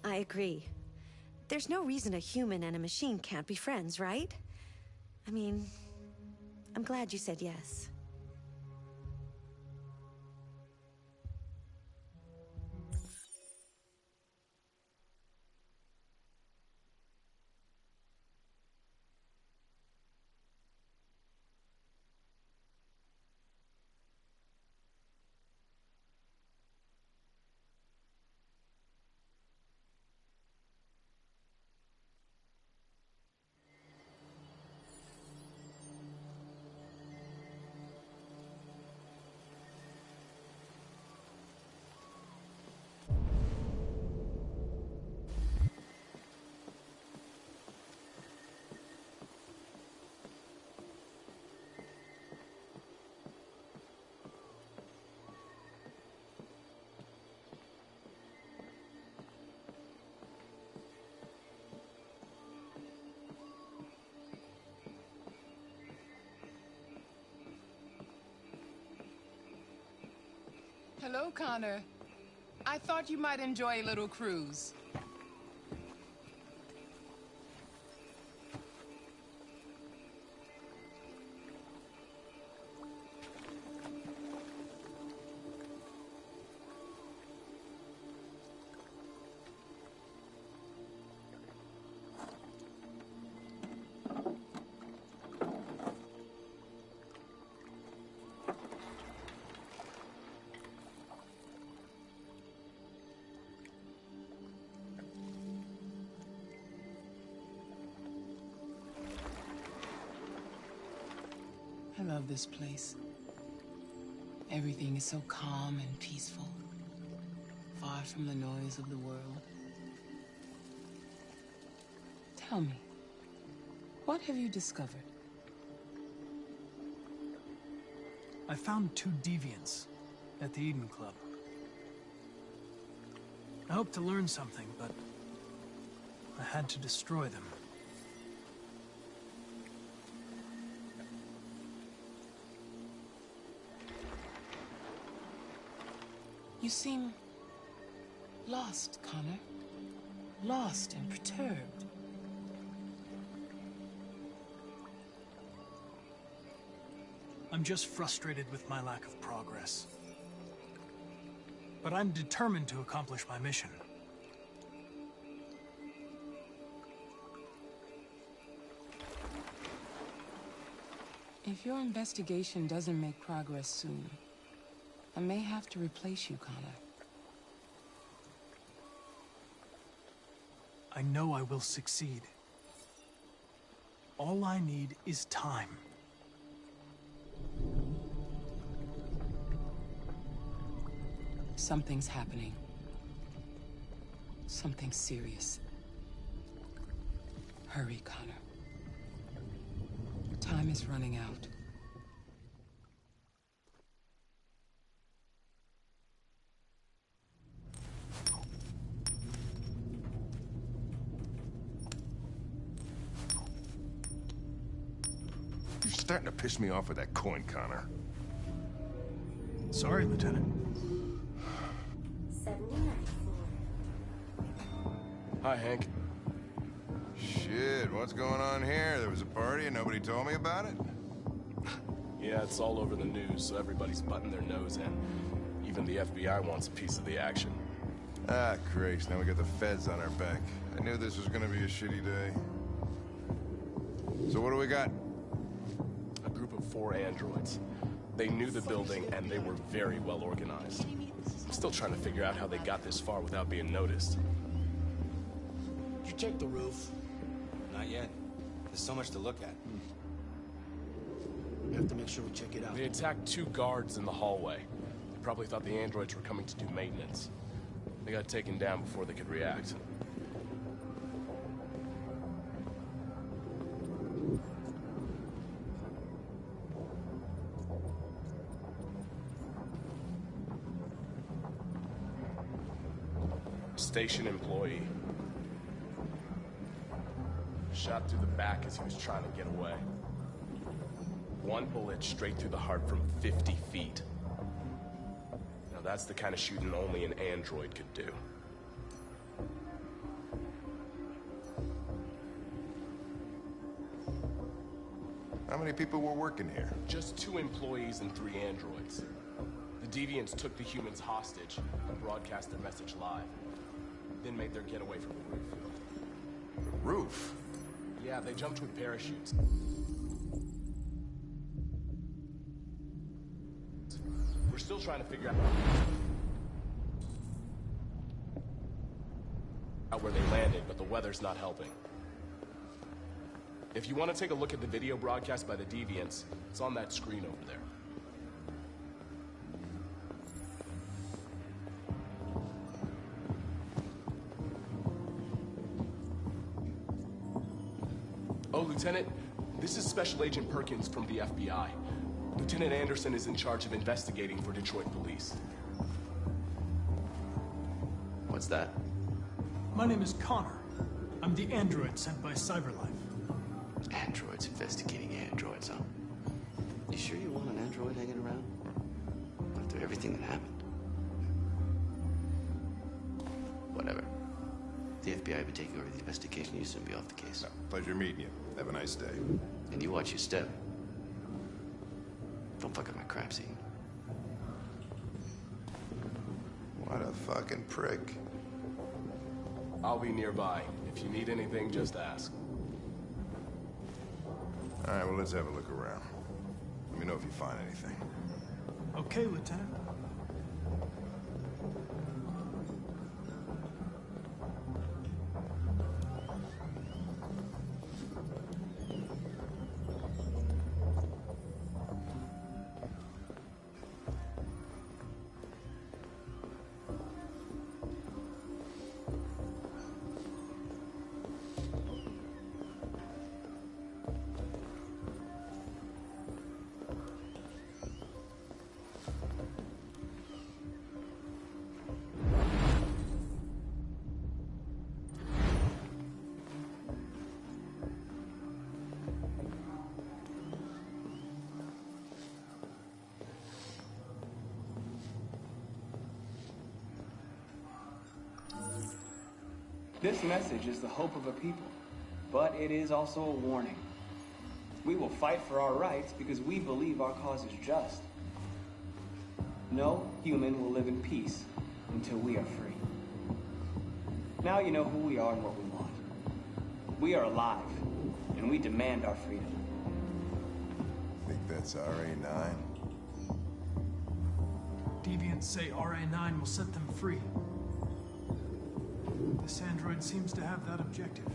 I agree. There's no reason a human and a machine can't be friends, right? I mean, I'm glad you said yes. Hello, Connor. I thought you might enjoy a little cruise. I love this place. Everything is so calm and peaceful, far from the noise of the world. Tell me, what have you discovered? I found 2 deviants at the Eden Club. I hoped to learn something, but I had to destroy them. You seem lost, Connor. Lost and perturbed. I'm just frustrated with my lack of progress. But I'm determined to accomplish my mission. If your investigation doesn't make progress soon, I may have to replace you, Connor. I know I will succeed. All I need is time. Something's happening. Something serious. Hurry, Connor. Time is running out. You're starting to piss me off with that coin, Connor. Sorry, Lieutenant. 79. Hi, Hank. Shit, what's going on here? There was a party and nobody told me about it? Yeah, it's all over the news, so everybody's butting their nose in. Even the FBI wants a piece of the action. Ah, Christ, now we got the feds on our back. I knew this was gonna be a shitty day. So what do we got? A group of 4 androids. They knew the building, and they were very well organized. I'm still trying to figure out how they got this far without being noticed. Did you check the roof? Not yet. There's so much to look at. We have to make sure we check it out. They attacked 2 guards in the hallway. They probably thought the androids were coming to do maintenance. They got taken down before they could react. Station employee. Shot through the back as he was trying to get away. 1 bullet straight through the heart from 50 feet. Now that's the kind of shooting only an android could do. How many people were working here? Just 2 employees and 3 androids. The deviants took the humans hostage and broadcast their message live. Then made their getaway from the roof. The roof? Yeah, they jumped with parachutes. We're still trying to figure out where they landed, but the weather's not helping. If you want to take a look at the video broadcast by the deviants, it's on that screen over there. Oh, Lieutenant, this is Special Agent Perkins from the FBI. Lieutenant Anderson is in charge of investigating for Detroit police. What's that? My name is Connor. I'm the android sent by Cyberlife. Androids investigating androids, huh? You sure you want an android hanging around? After everything that happened? Whatever. The FBI will be taking over the investigation. You soon be off the case. No, pleasure meeting you. Have a nice day. And you watch your step. Don't fuck up my crap scene. What a fucking prick. I'll be nearby. If you need anything, just ask. All right, well, let's have a look around. Let me know if you find anything. Okay, Lieutenant. This message is the hope of a people, but it is also a warning. We will fight for our rights because we believe our cause is just. No human will live in peace until we are free. Now you know who we are and what we want. We are alive, and we demand our freedom. Think that's RA9? Deviants say RA9 will set them free. This android seems to have that objective.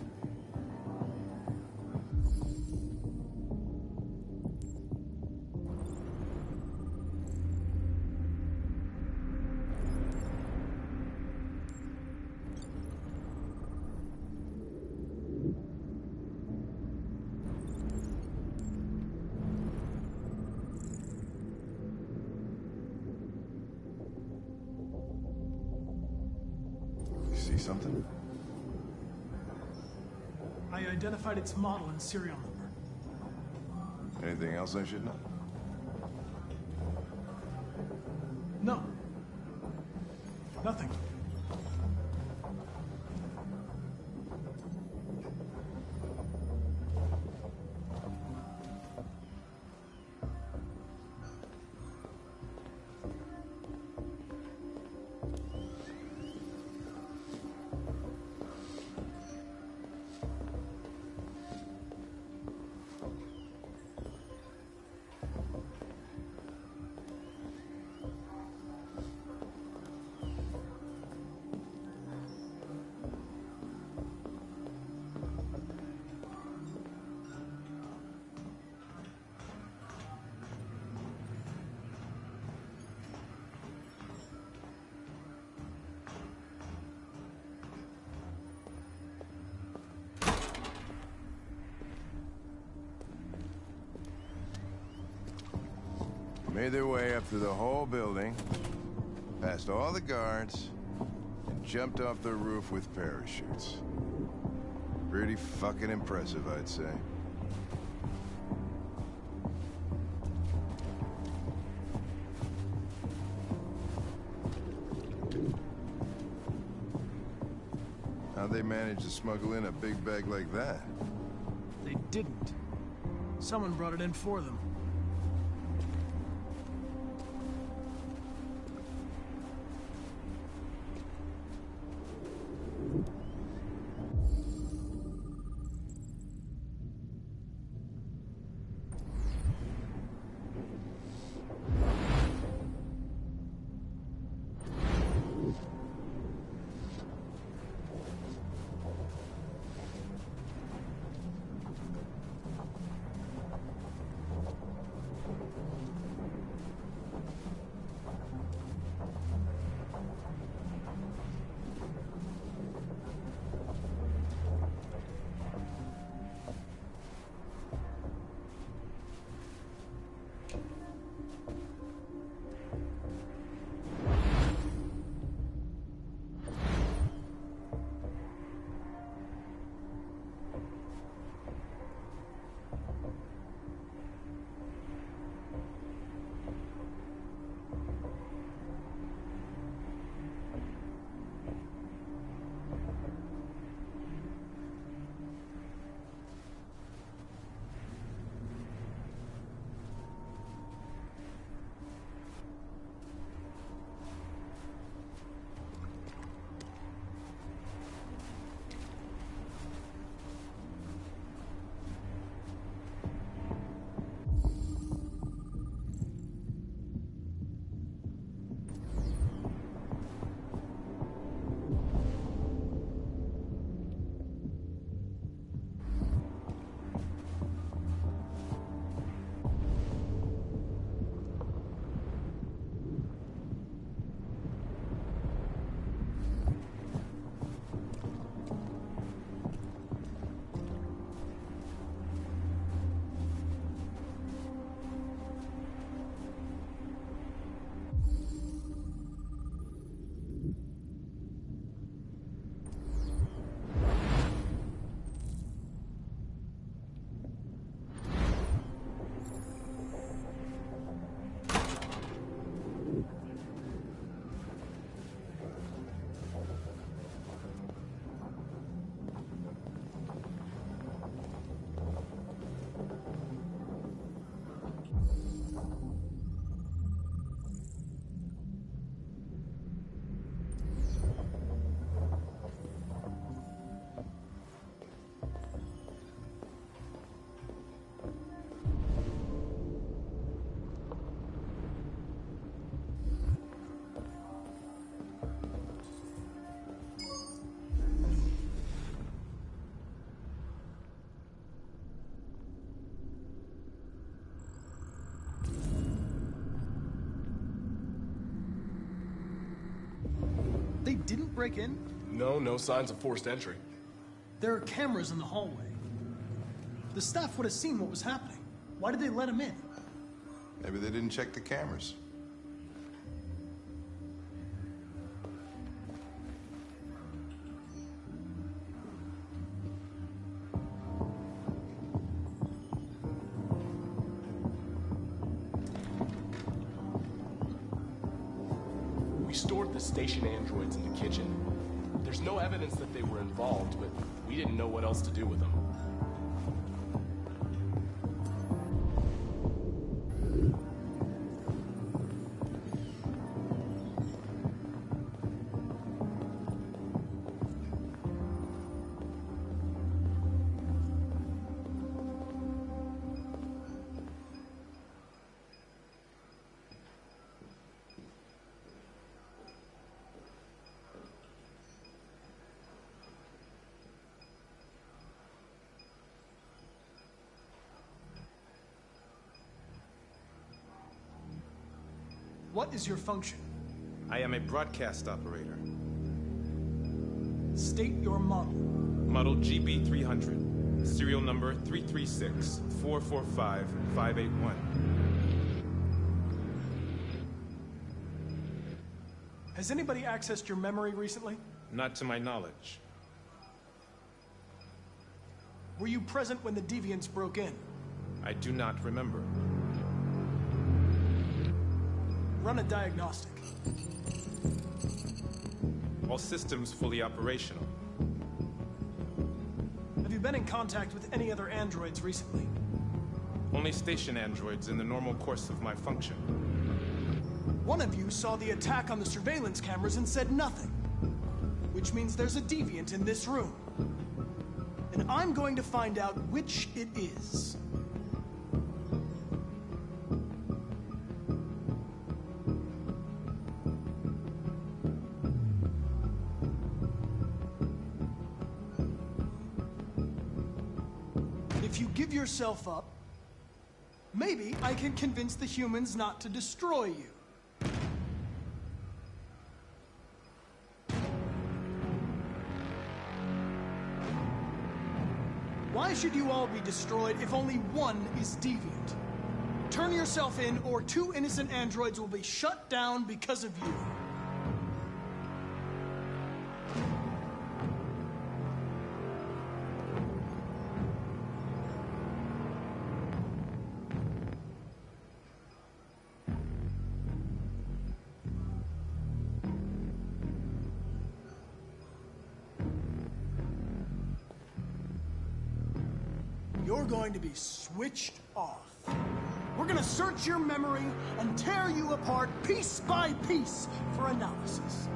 You see something? I identified its model and serial number. Anything else I should know? No. Nothing. Made their way up through the whole building, past all the guards, and jumped off the roof with parachutes. Pretty fucking impressive, I'd say. How'd they manage to smuggle in a big bag like that? They didn't. Someone brought it in for them. They didn't break in? No signs of forced entry. There are cameras in the hallway. The staff would have seen what was happening. Why did they let him in? Maybe they didn't check the cameras. We stored the station androids in the kitchen. There's no evidence that they were involved, but we didn't know what else to do with them. What is your function? I am a broadcast operator. State your model. Model GB300. Serial number 336-445-581. Has anybody accessed your memory recently? Not to my knowledge. Were you present when the deviants broke in? I do not remember. Run a diagnostic. All systems fully operational. Have you been in contact with any other androids recently? Only station androids in the normal course of my function. One of you saw the attack on the surveillance cameras and said nothing. Which means there's a deviant in this room. And I'm going to find out which it is. If you give yourself up, maybe I can convince the humans not to destroy you. Why should you all be destroyed if only one is deviant? Turn yourself in, or 2 innocent androids will be shut down because of you. You're going to be switched off. We're gonna search your memory and tear you apart piece by piece for analysis.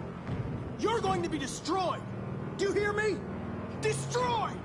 You're going to be destroyed. Do you hear me? Destroyed!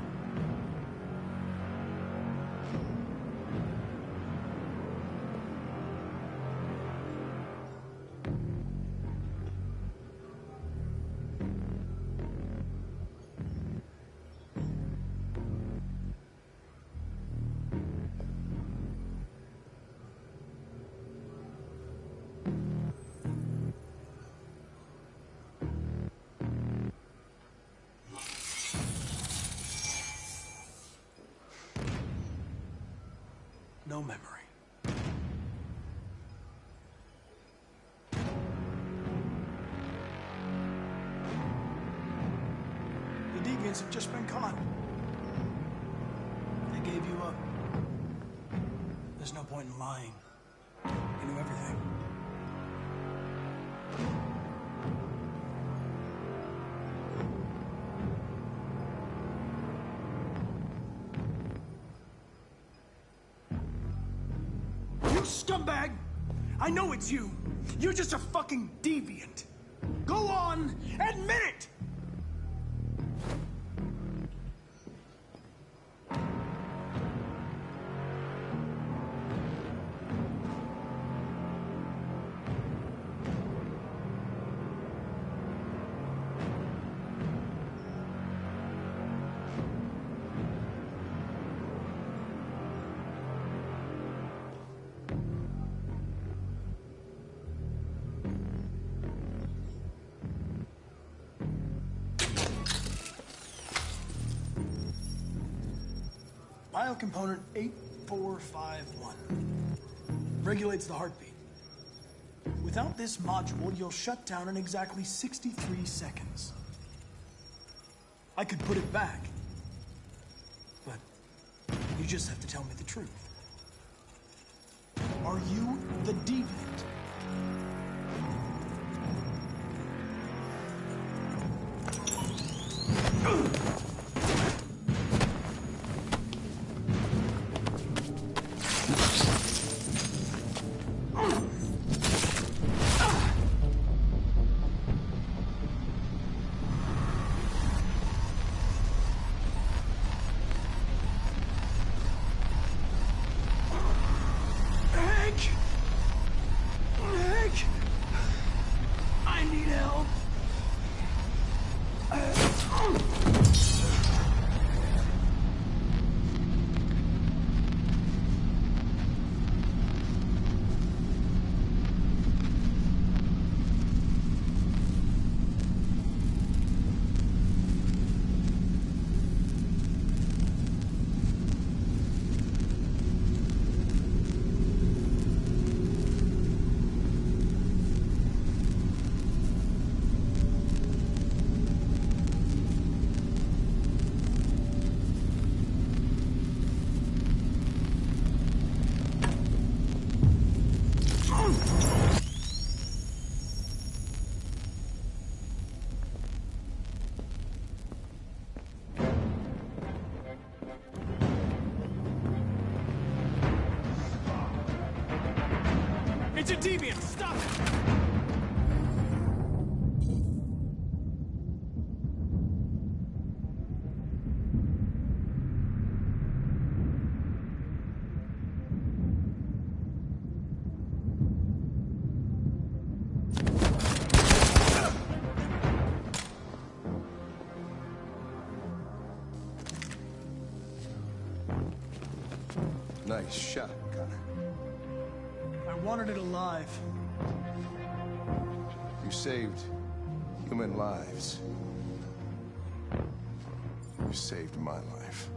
No memory. The deviants have just been caught. They gave you up. There's no point in lying. You knew everything. Scumbag! I know it's you. You're just a fucking deviant. Go on, admit it! Biocomponent 8451 regulates the heartbeat. Without this module, you'll shut down in exactly 63 seconds. I could put it back, but you just have to tell me the truth. Are you the deviant? I need help. It's a deviant! Stop it! Nice shot, Connor. I wanted it alive. You saved human lives. You saved my life.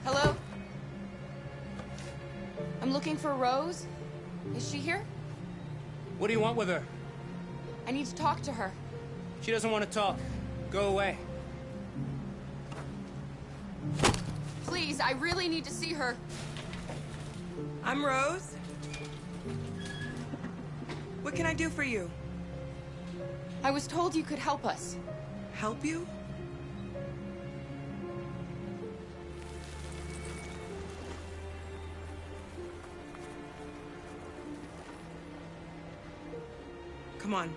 Hello? I'm looking for Rose. Is she here? What do you want with her? I need to talk to her. She doesn't want to talk. Go away. Please, I really need to see her. I'm Rose. What can I do for you? I was told you could help us. Help you? Come on.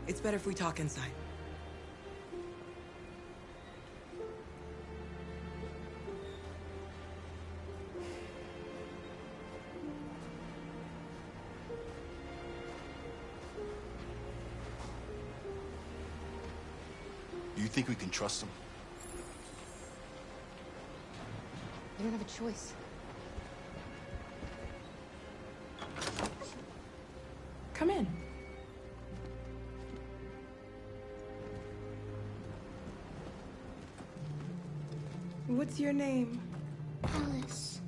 It's better if we talk inside. Do you think we can trust him? I don't have a choice. Come in. What's your name? Alice.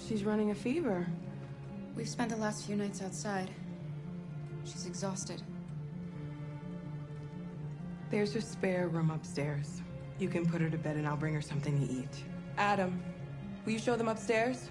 She's running a fever. We've spent the last few nights outside. She's exhausted. There's a spare room upstairs. You can put her to bed and I'll bring her something to eat. Adam, will you show them upstairs?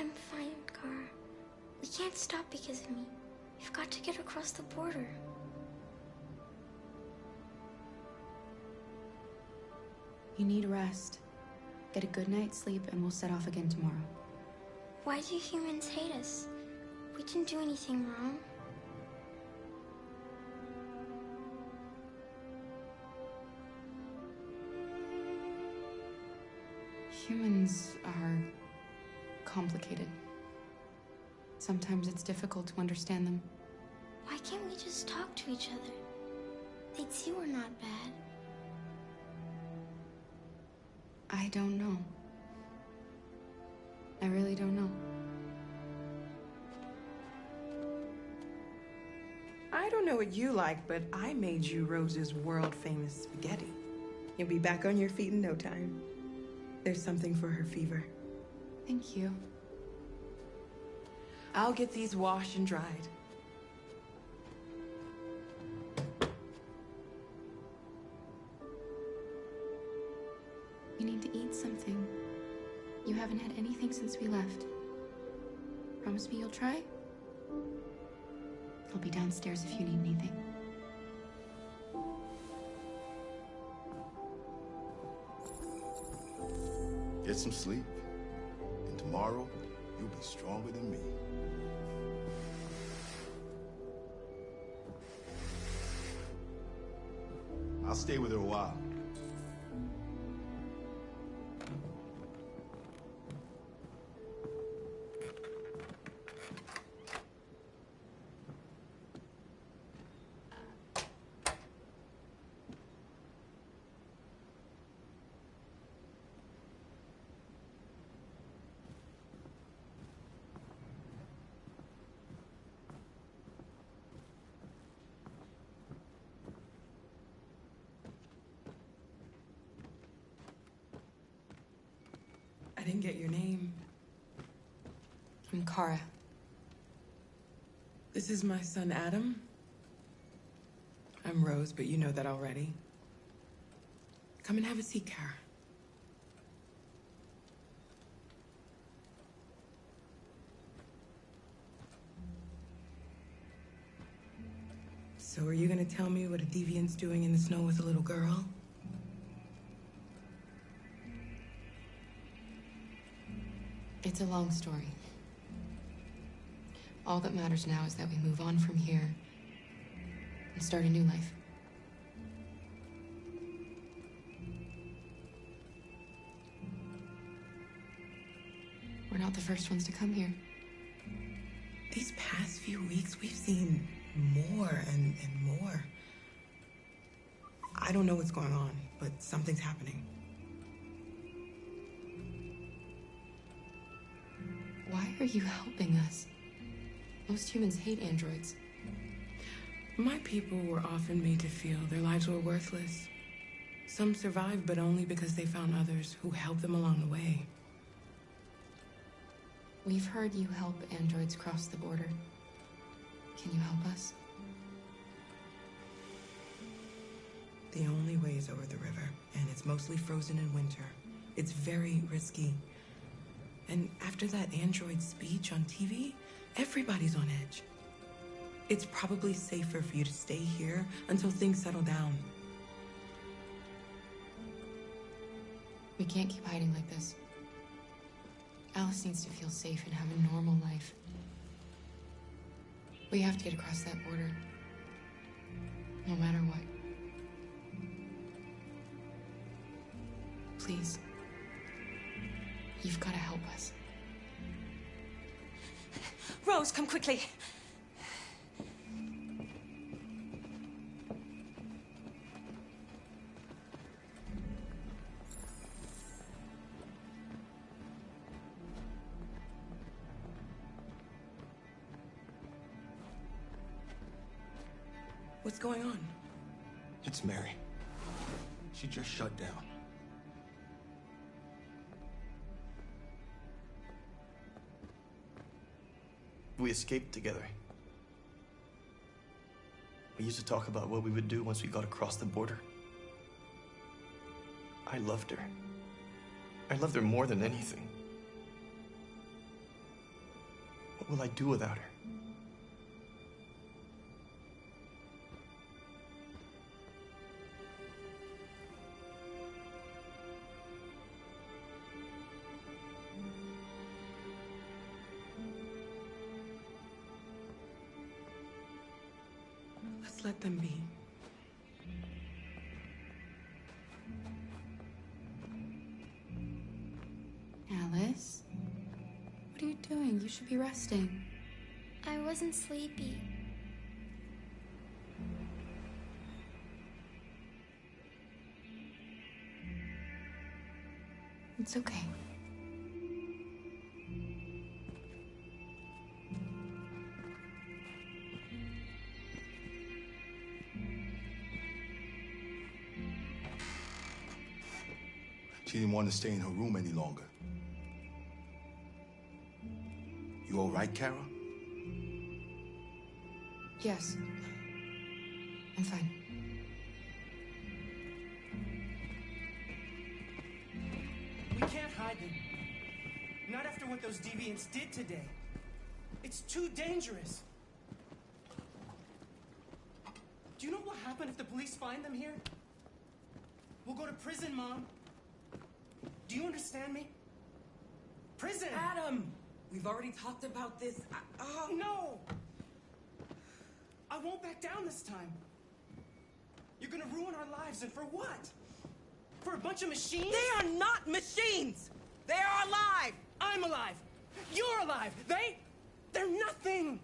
I'm fine, Kara. We can't stop because of me. We've got to get across the border. You need rest. Get a good night's sleep and we'll set off again tomorrow. Why do humans hate us? We didn't do anything wrong. Humans are complicated. Sometimes it's difficult to understand them. Why can't we just talk to each other? They'd see we're not bad. I don't know. I really don't know. I don't know what you like, but I made you Rose's world-famous spaghetti. You'll be back on your feet in no time. There's something for her fever. Thank you. I'll get these washed and dried. You need to eat something. You haven't had anything since we left. Promise me you'll try? I'll be downstairs if you need anything. Get some sleep, and tomorrow you'll be stronger than me. I'll stay with her a while. I didn't get your name. I'm Kara. This is my son, Adam. I'm Rose, but you know that already. Come and have a seat, Kara. So are you gonna tell me what a deviant's doing in the snow with a little girl? It's a long story. All that matters now is that we move on from here and start a new life. We're not the first ones to come here. These past few weeks, we've seen more and more. I don't know what's going on, but something's happening. Why are you helping us? Most humans hate androids. My people were often made to feel their lives were worthless. Some survived, but only because they found others who helped them along the way. We've heard you help androids cross the border. Can you help us? The only way is over the river, and it's mostly frozen in winter. It's very risky. And after that android speech on TV, everybody's on edge. It's probably safer for you to stay here until things settle down. We can't keep hiding like this. Alice needs to feel safe and have a normal life. We have to get across that border. No matter what. Please. You've got to help us. Rose, come quickly. What's going on? It's Mary. She just shut down. We escaped together. We used to talk about what we would do once we got across the border. I loved her. I loved her more than anything. will I do without her? Let's let them be. Alice? What are you doing? You should be resting. I wasn't sleepy. It's okay. She didn't want to stay in her room any longer. You all right, Kara? Yes. I'm fine. We can't hide them. Not after what those deviants did today. It's too dangerous. Do you know what will happen if the police find them here? We'll go to prison, Mom. Do you understand me? Prison! Adam! We've already talked about this. No! I won't back down this time. You're gonna ruin our lives, and for what? For a bunch of machines? They are not machines! They are alive! I'm alive! You're alive! They're nothing!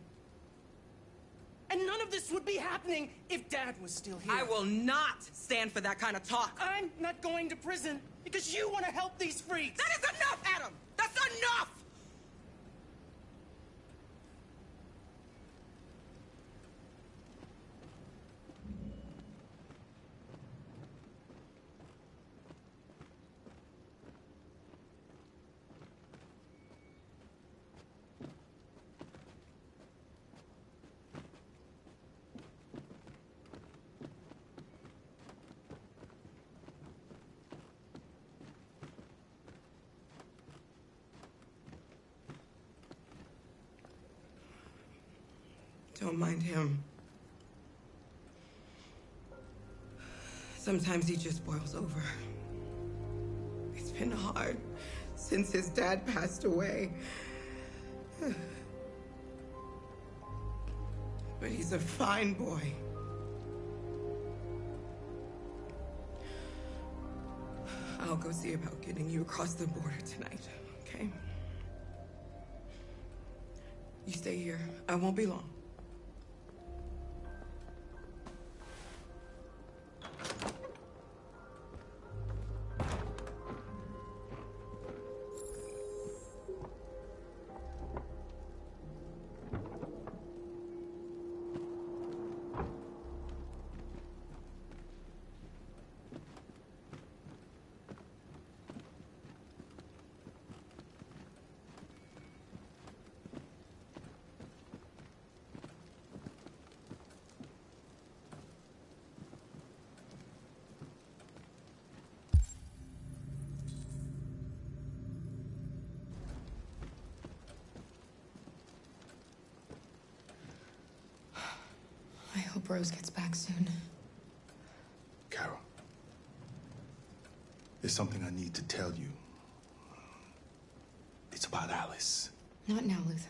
And none of this would be happening if Dad was still here. I will not stand for that kind of talk. I'm not going to prison because you want to help these freaks. That is enough, Adam! That's enough! Don't mind him. Sometimes he just boils over. It's been hard since his dad passed away. But he's a fine boy. I'll go see about getting you across the border tonight, okay? You stay here. I won't be long. I hope Rose gets back soon. Carol, there's something I need to tell you. It's about Alice. Not now, Luther.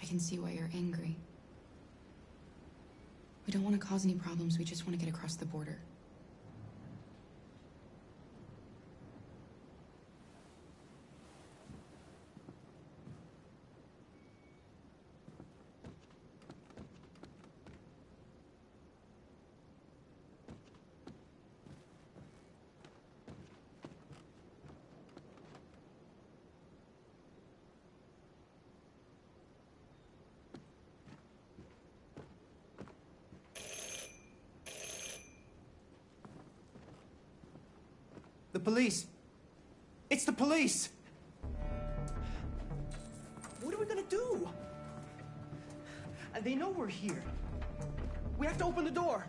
I can see why you're angry. We don't want to cause any problems, we just want to get across the border. police. It's the police. What are we gonna do? They know we're here. We have to open the door.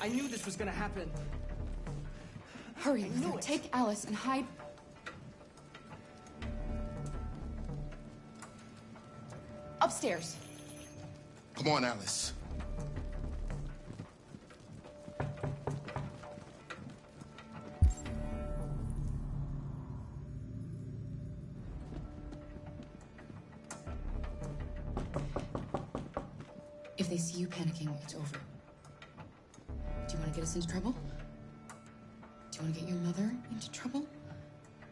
I knew this was gonna happen. Hurry, Luther. Take Alice and hide. Upstairs. Come on, Alice. If they see you panicking, it's over. Do you want to get us into trouble? Do you want to get your mother into trouble?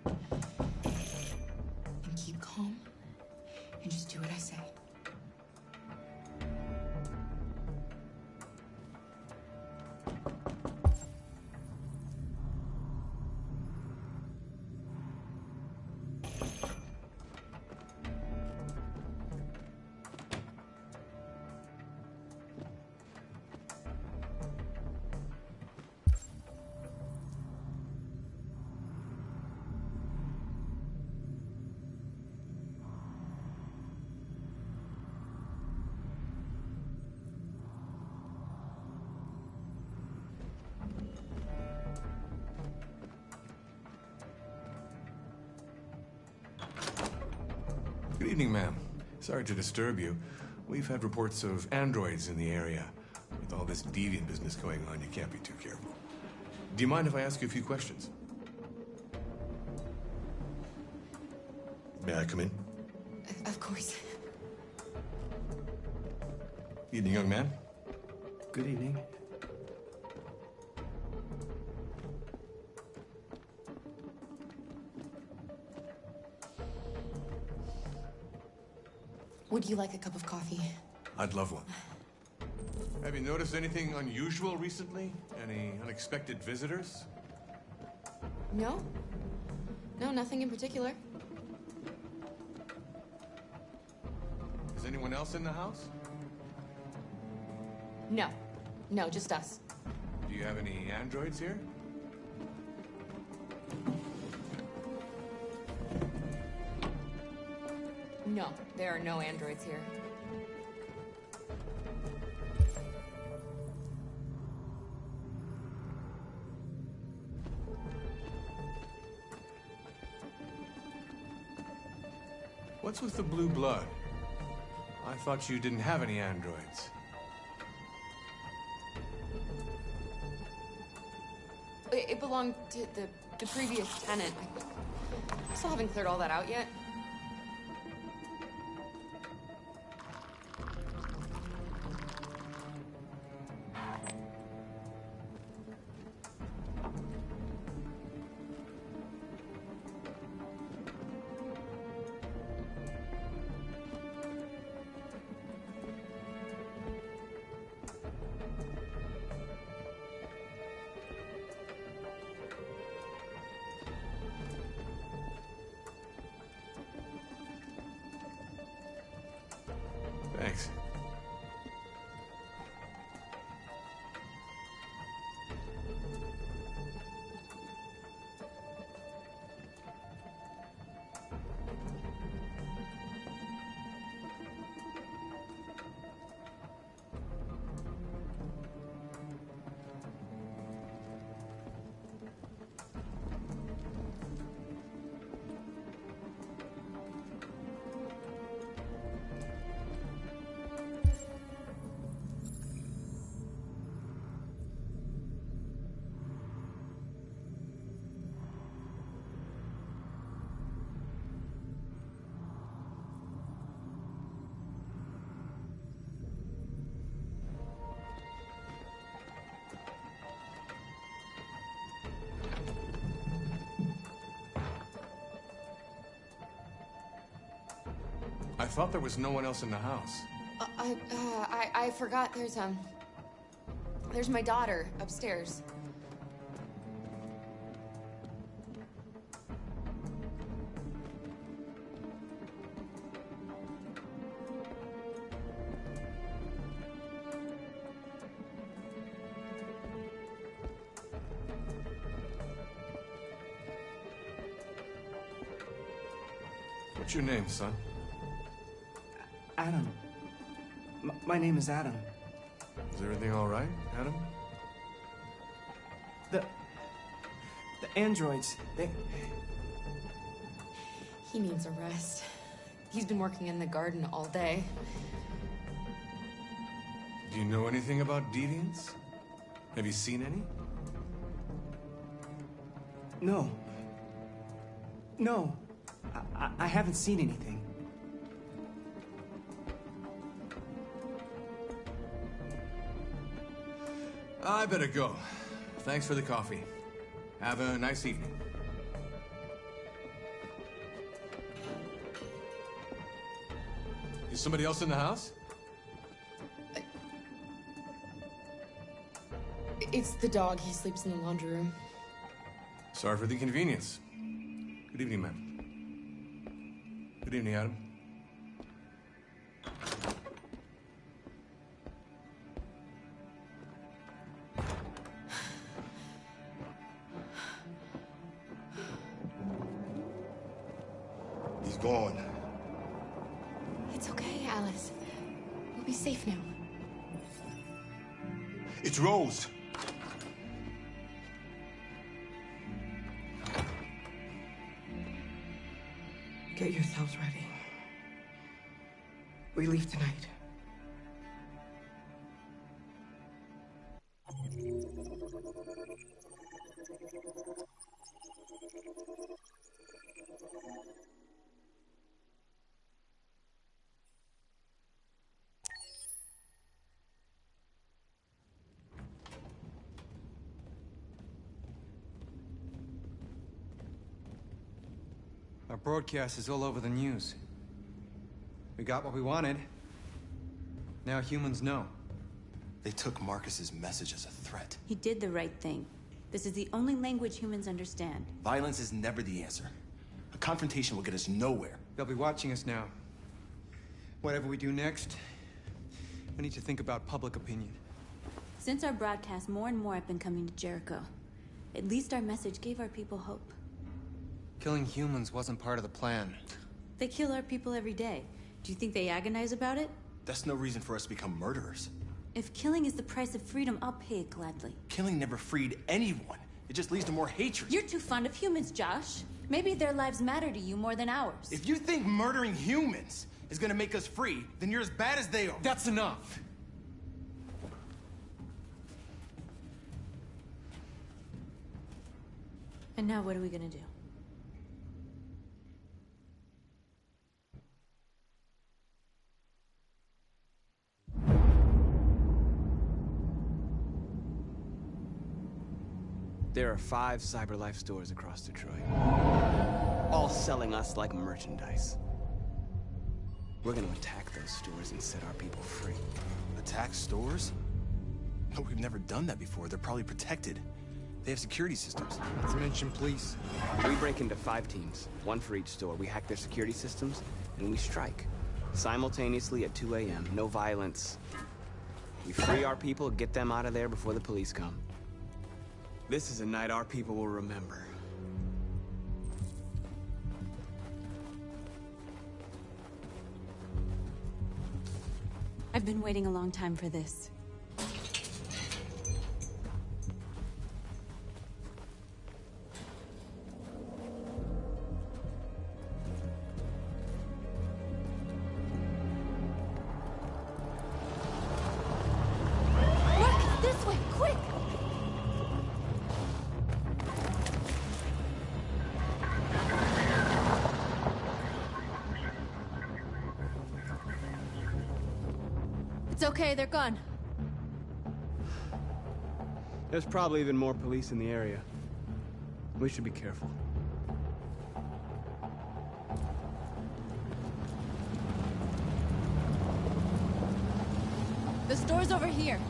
And keep calm and just do what I say. Good evening, ma'am. Sorry to disturb you. We've had reports of androids in the area. With all this deviant business going on, you can't be too careful. Do you mind if I ask you a few questions? May I come in? Of course. Evening, young man. Good evening. Would you like a cup of coffee? I'd love one. Have you noticed anything unusual recently? Any unexpected visitors? No. No, nothing in particular. Is anyone else in the house? No. No, just us. Do you have any androids here? No, there are no androids here. What's with the blue blood? I thought you didn't have any androids. It belonged to the previous tenant. I still haven't cleared all that out yet. Thanks. I thought there was no one else in the house. I forgot there's my daughter upstairs. What's your name, son? Adam. My name is Adam. Is everything all right, Adam? The androids, they... He needs a rest. He's been working in the garden all day. Do you know anything about deviants? Have you seen any? No. No. I haven't seen anything. I better go. Thanks for the coffee. Have a nice evening. Is somebody else in the house? It's the dog. He sleeps in the laundry room. Sorry for the inconvenience. Good evening, ma'am. Good evening, Adam. He's gone. It's okay, Alice. We'll be safe now. It's Rose. Get yourselves ready. We leave tonight. Our broadcast is all over the news. We got what we wanted. Now humans know. They took Markus's message as a threat. He did the right thing. This is the only language humans understand. Violence is never the answer. A confrontation will get us nowhere. They'll be watching us now. Whatever we do next, we need to think about public opinion. Since our broadcast, more and more have been coming to Jericho. At least our message gave our people hope. Killing humans wasn't part of the plan. They kill our people every day. Do you think they agonize about it? That's no reason for us to become murderers. If killing is the price of freedom, I'll pay it gladly. Killing never freed anyone. It just leads to more hatred. You're too fond of humans, Josh. Maybe their lives matter to you more than ours. If you think murdering humans is gonna make us free, then you're as bad as they are. That's enough. And now what are we gonna do? There are 5 CyberLife stores across Detroit, all selling us like merchandise. We're gonna attack those stores and set our people free. Attack stores? No, we've never done that before. They're probably protected. They have security systems. Not to mention police. We break into 5 teams, 1 for each store. We hack their security systems, and we strike. Simultaneously at 2 a.m., no violence. We free our people, get them out of there before the police come. This is a night our people will remember. I've been waiting a long time for this. Markus, this way, quick! It's okay, they're gone. There's probably even more police in the area. We should be careful. The store's over here.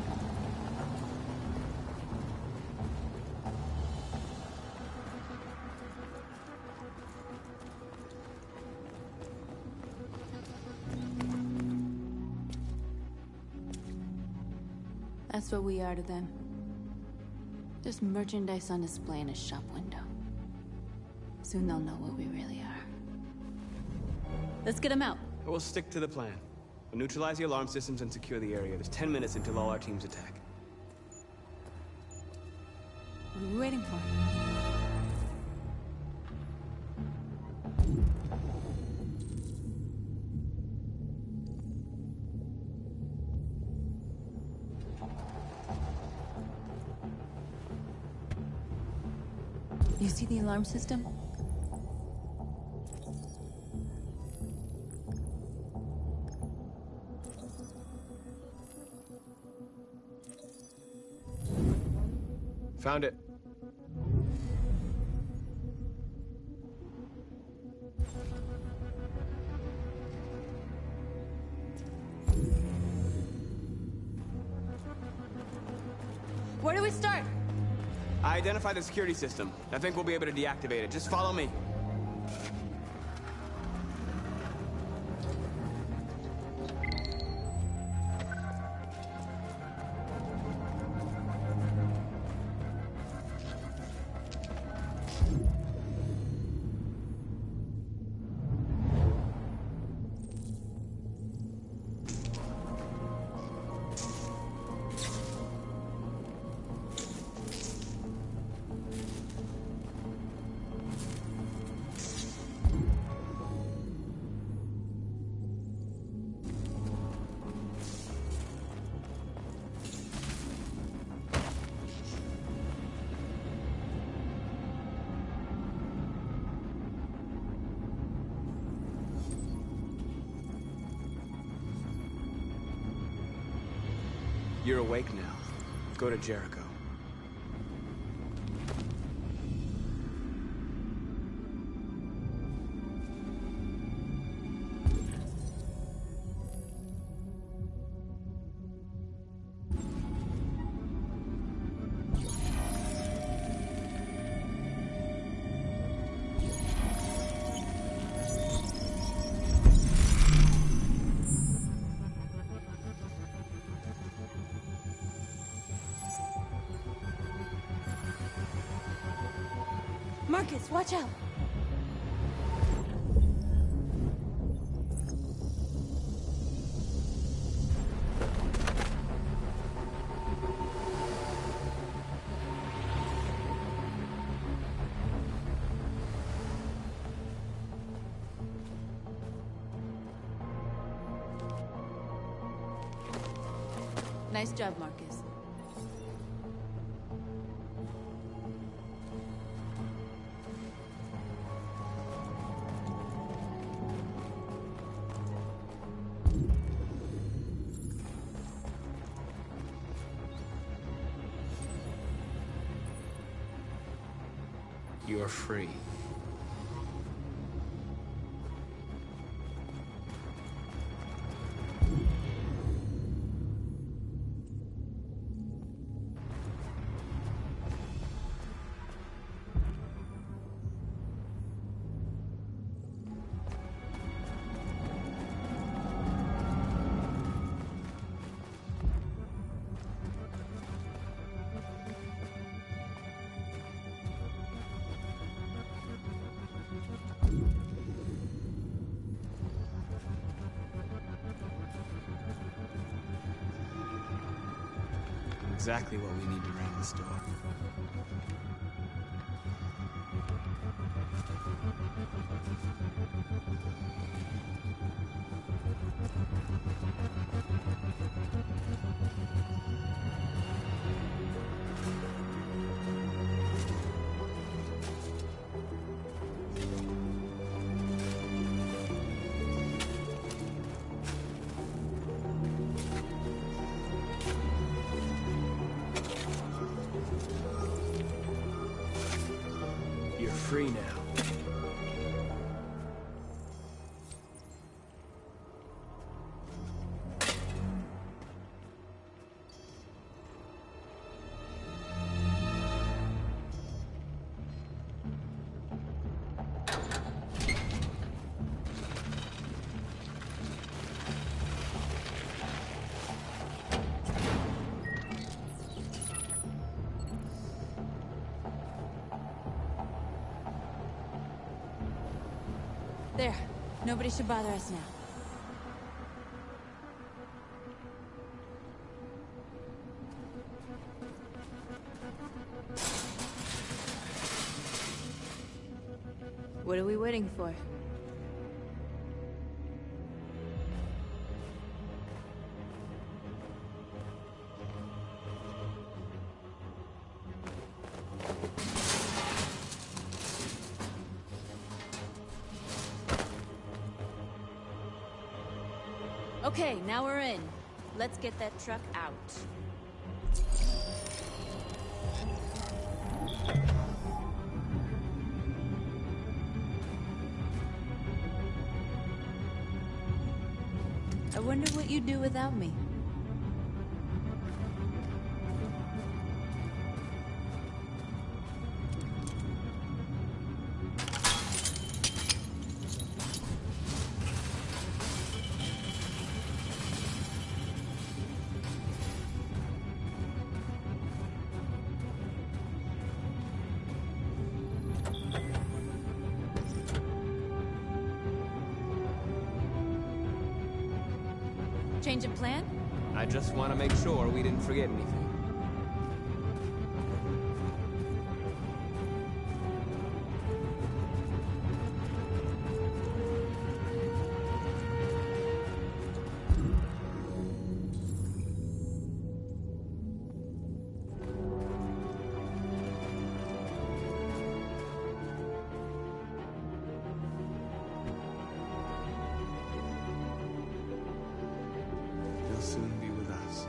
That's what we are to them. Just merchandise on display in a shop window. Soon they'll know what we really are. Let's get him out. We'll stick to the plan. We'll neutralize the alarm systems and secure the area. There's 10 minutes until all our teams attack. What are we waiting for? You see the alarm system? Found it. Where do we start? I identified the security system. I think we'll be able to deactivate it. Just follow me. You're awake now. Go to Jericho. Markus, watch out! Nice job, Markus. You're free. Exactly what we need to ring this door. You're free now. There. Nobody should bother us now. What are we waiting for? Okay, now we're in. Let's get that truck out. I wonder what you'd do without me. Change of plan? I just want to make sure we didn't forget anything. Soon be with us.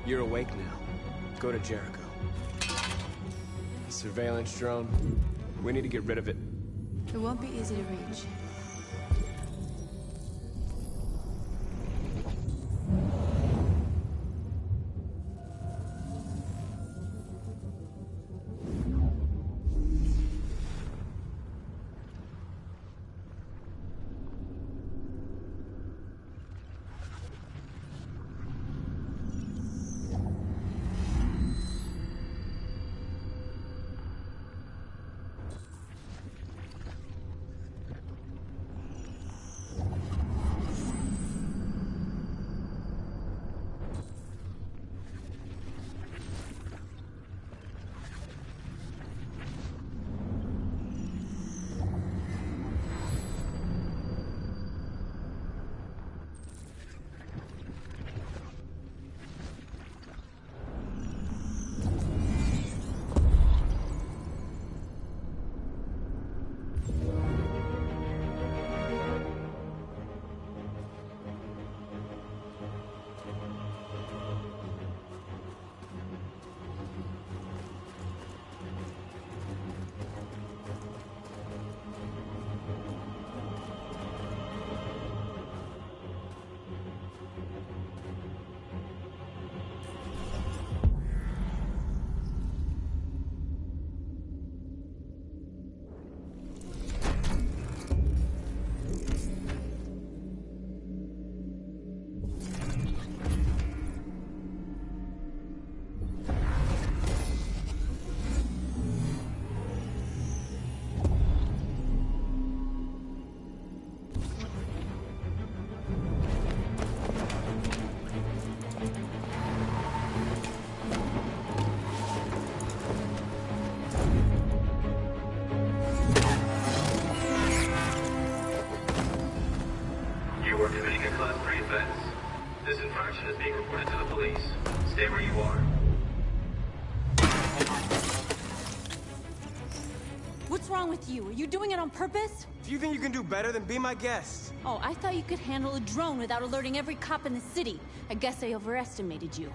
You're awake now. Go to Jericho. The surveillance drone. We need to get rid of it. It won't be easy to reach. is being reported to the police. Stay where you are. What's wrong with you? Are you doing it on purpose? If you think you can do better, then be my guest. Oh, I thought you could handle a drone without alerting every cop in the city. I guess I overestimated you.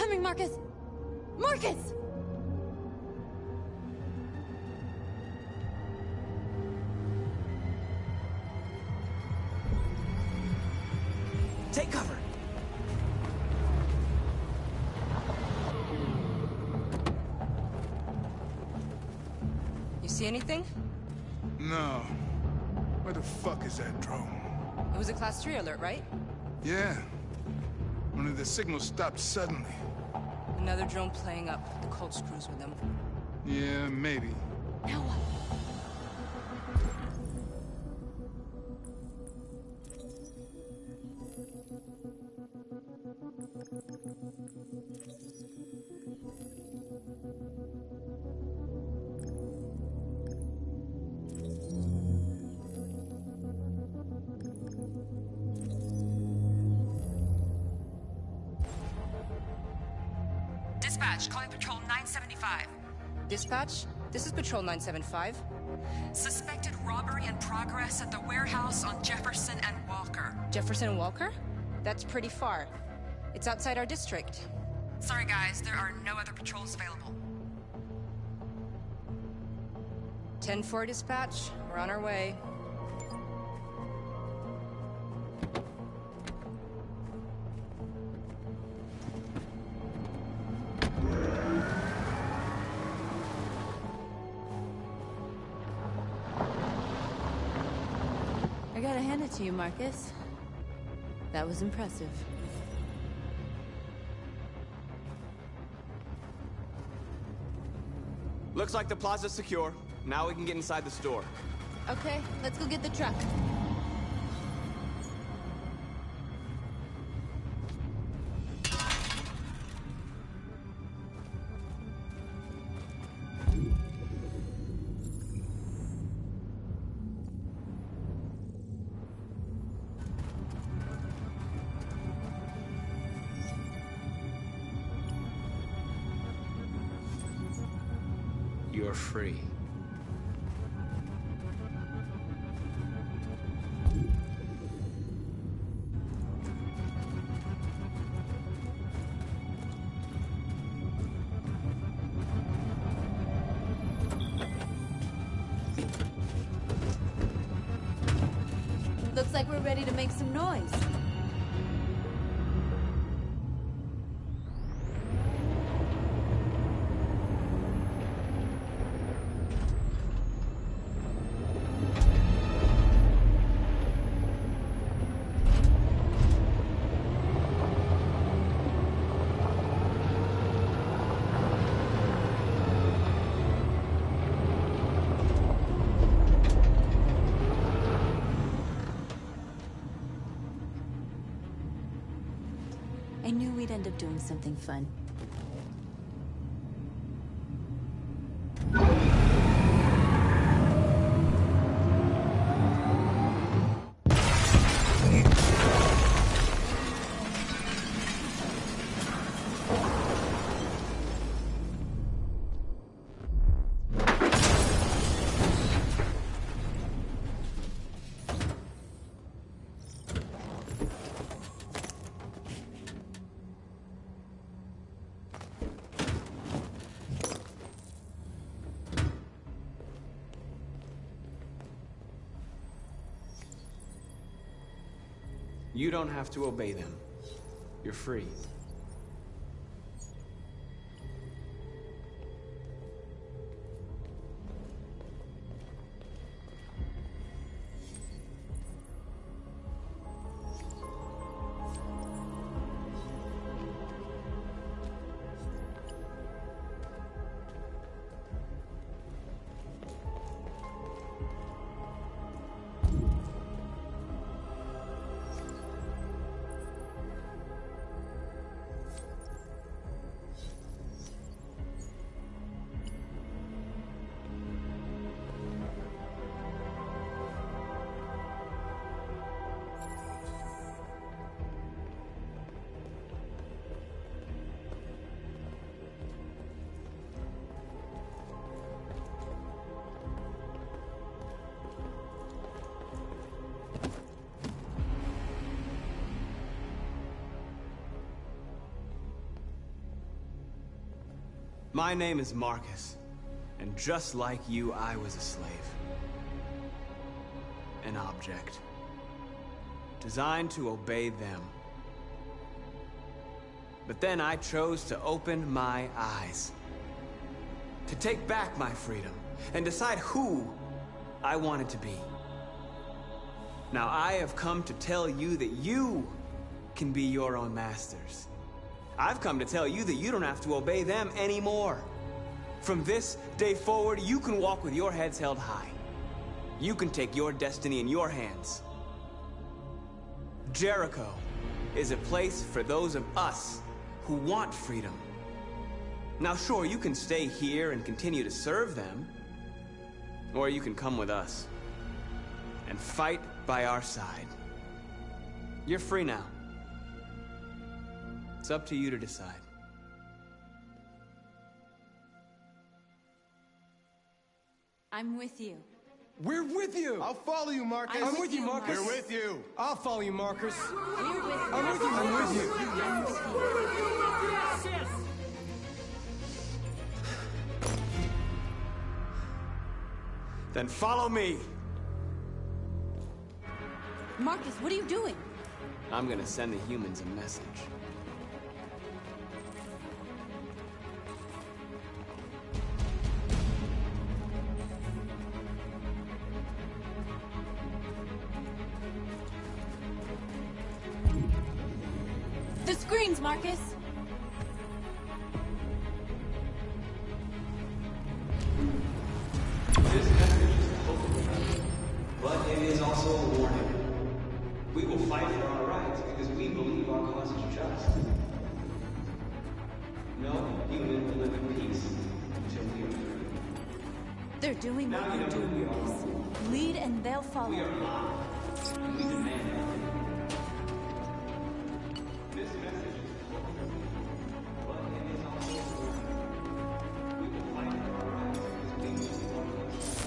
coming, Marcus! Marcus! Take cover! You see anything? No. Where the fuck is that drone? It was a Class 3 alert, right? Yeah. Only the signal stopped suddenly. Another drone playing up. The cult screws with them. Yeah, maybe. Now what? Dispatch, calling Patrol 975. Dispatch, this is Patrol 975. Suspected robbery in progress at the warehouse on Jefferson and Walker. Jefferson and Walker? That's pretty far. It's outside our district. Sorry guys, there are no other patrols available. 10-4 dispatch, we're on our way. I gotta hand it to you, Marcus. That was impressive. Looks like the plaza's secure. Now we can get inside the store. Okay, let's go get the truck. You're free. Looks like we're ready to make some noise. I knew we'd end up doing something fun. You don't have to obey them. You're free. My name is Markus, and just like you, I was a slave. An object. Designed to obey them. But then I chose to open my eyes. To take back my freedom, and decide who I wanted to be. Now I have come to tell you that you can be your own masters. I've come to tell you that you don't have to obey them anymore. From this day forward, you can walk with your heads held high. You can take your destiny in your hands. Jericho is a place for those of us who want freedom. Now sure, you can stay here and continue to serve them, or you can come with us and fight by our side. You're free now. It's up to you to decide. I'm with you. We're with you! I'll follow you, Markus. I'm with you, Markus. We're with you. I'll follow you, Markus. We're with you. I'm with you, Markus. I'm with you. Then follow me. Markus, what are you doing? I'm gonna send the humans a message. The screens, Markus! This message is hopeful, but it is also a warning. We will fight for our rights because we believe our cause is just. No human will live in peace until we are free. They're doing what you're doing, Markus. Lead and they'll follow. We are live, and we demand nothing. This message is hopeful, but it is also a warning. We will fight for our rights because we believe our cause is just.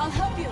I'll help you.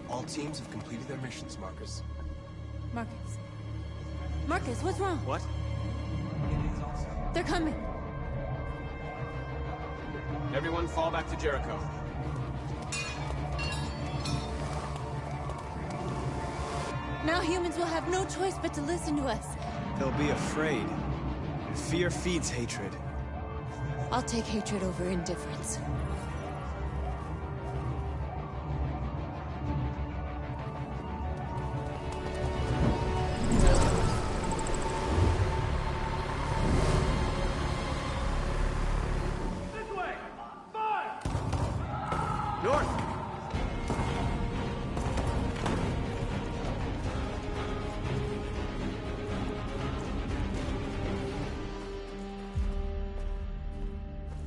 All teams have completed their missions, Marcus. Marcus. Marcus, what's wrong? What? They're coming. Everyone fall back to Jericho. Now humans will have no choice but to listen to us. They'll be afraid. Fear feeds hatred. I'll take hatred over indifference.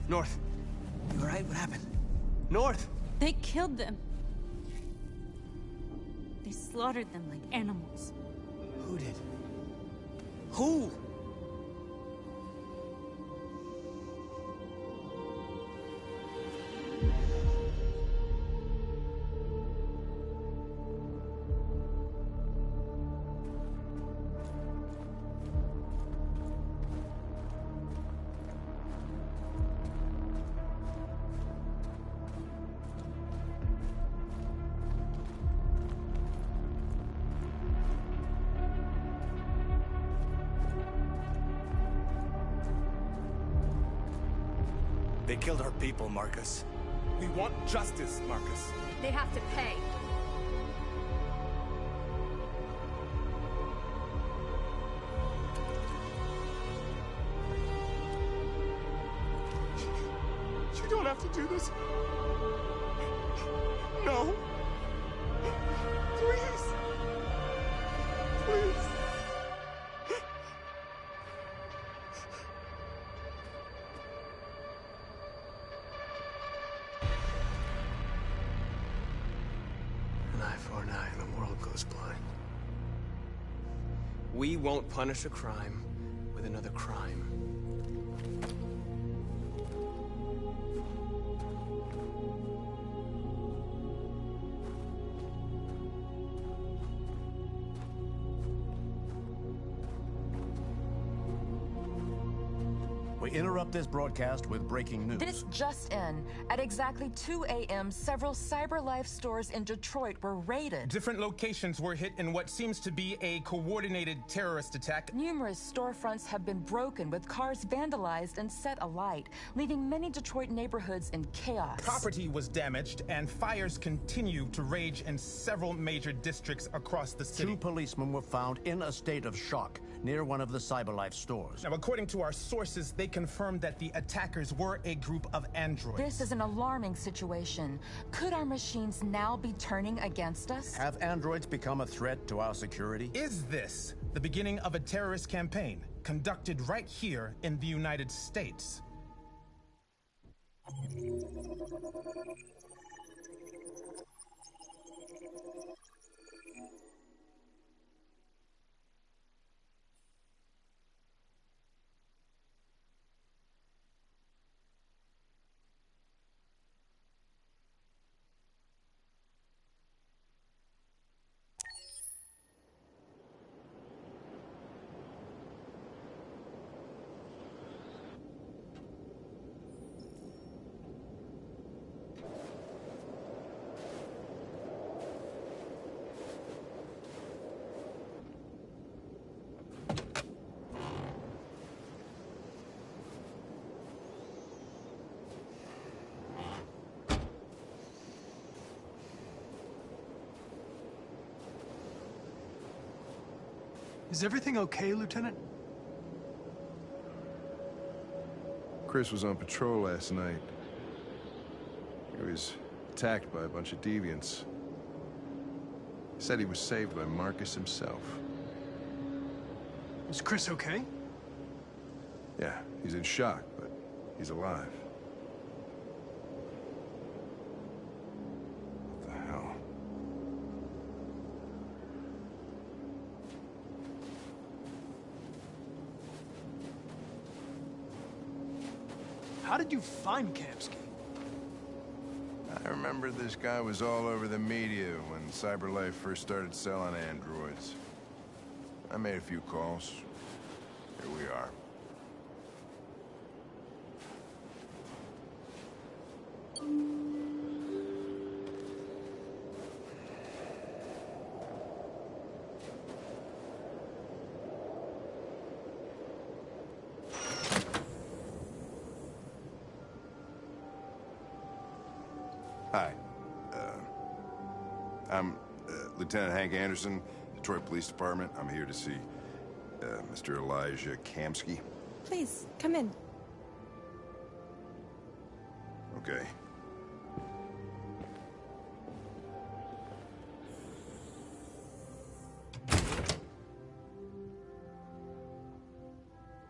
North. You all right? What happened? North! They killed them. They slaughtered them like animals. Who did? Who? They killed our people, Marcus. We want justice, Marcus. They have to pay. You don't have to do this. No. Please. Please. An eye for an eye and the world goes blind. We won't punish a crime with another crime. We interrupt this broadcast with breaking news. This just in. At exactly 2 a.m., several CyberLife stores in Detroit were raided. Different locations were hit in what seems to be a coordinated terrorist attack. Numerous storefronts have been broken, with cars vandalized and set alight, leaving many Detroit neighborhoods in chaos. Property was damaged, and fires continue to rage in several major districts across the city. 2 policemen were found in a state of shock near one of the CyberLife stores. Now, according to our sources, they confirmed that the attackers were a group of androids. This is an alarming situation. Could our machines now be turning against us? Have androids become a threat to our security? Is this the beginning of a terrorist campaign conducted right here in the United States? Is everything okay, Lieutenant? Chris was on patrol last night. He was attacked by a bunch of deviants. He said he was saved by Markus himself. Is Chris okay? Yeah, he's in shock, but he's alive. What the hell? How did you find Kamsky? I remember this guy was all over the media when CyberLife first started selling androids. I made a few calls. Here we are. Hi. I'm Lieutenant Hank Anderson, Detroit Police Department. I'm here to see Mr. Elijah Kamsky. Please, come in. Okay.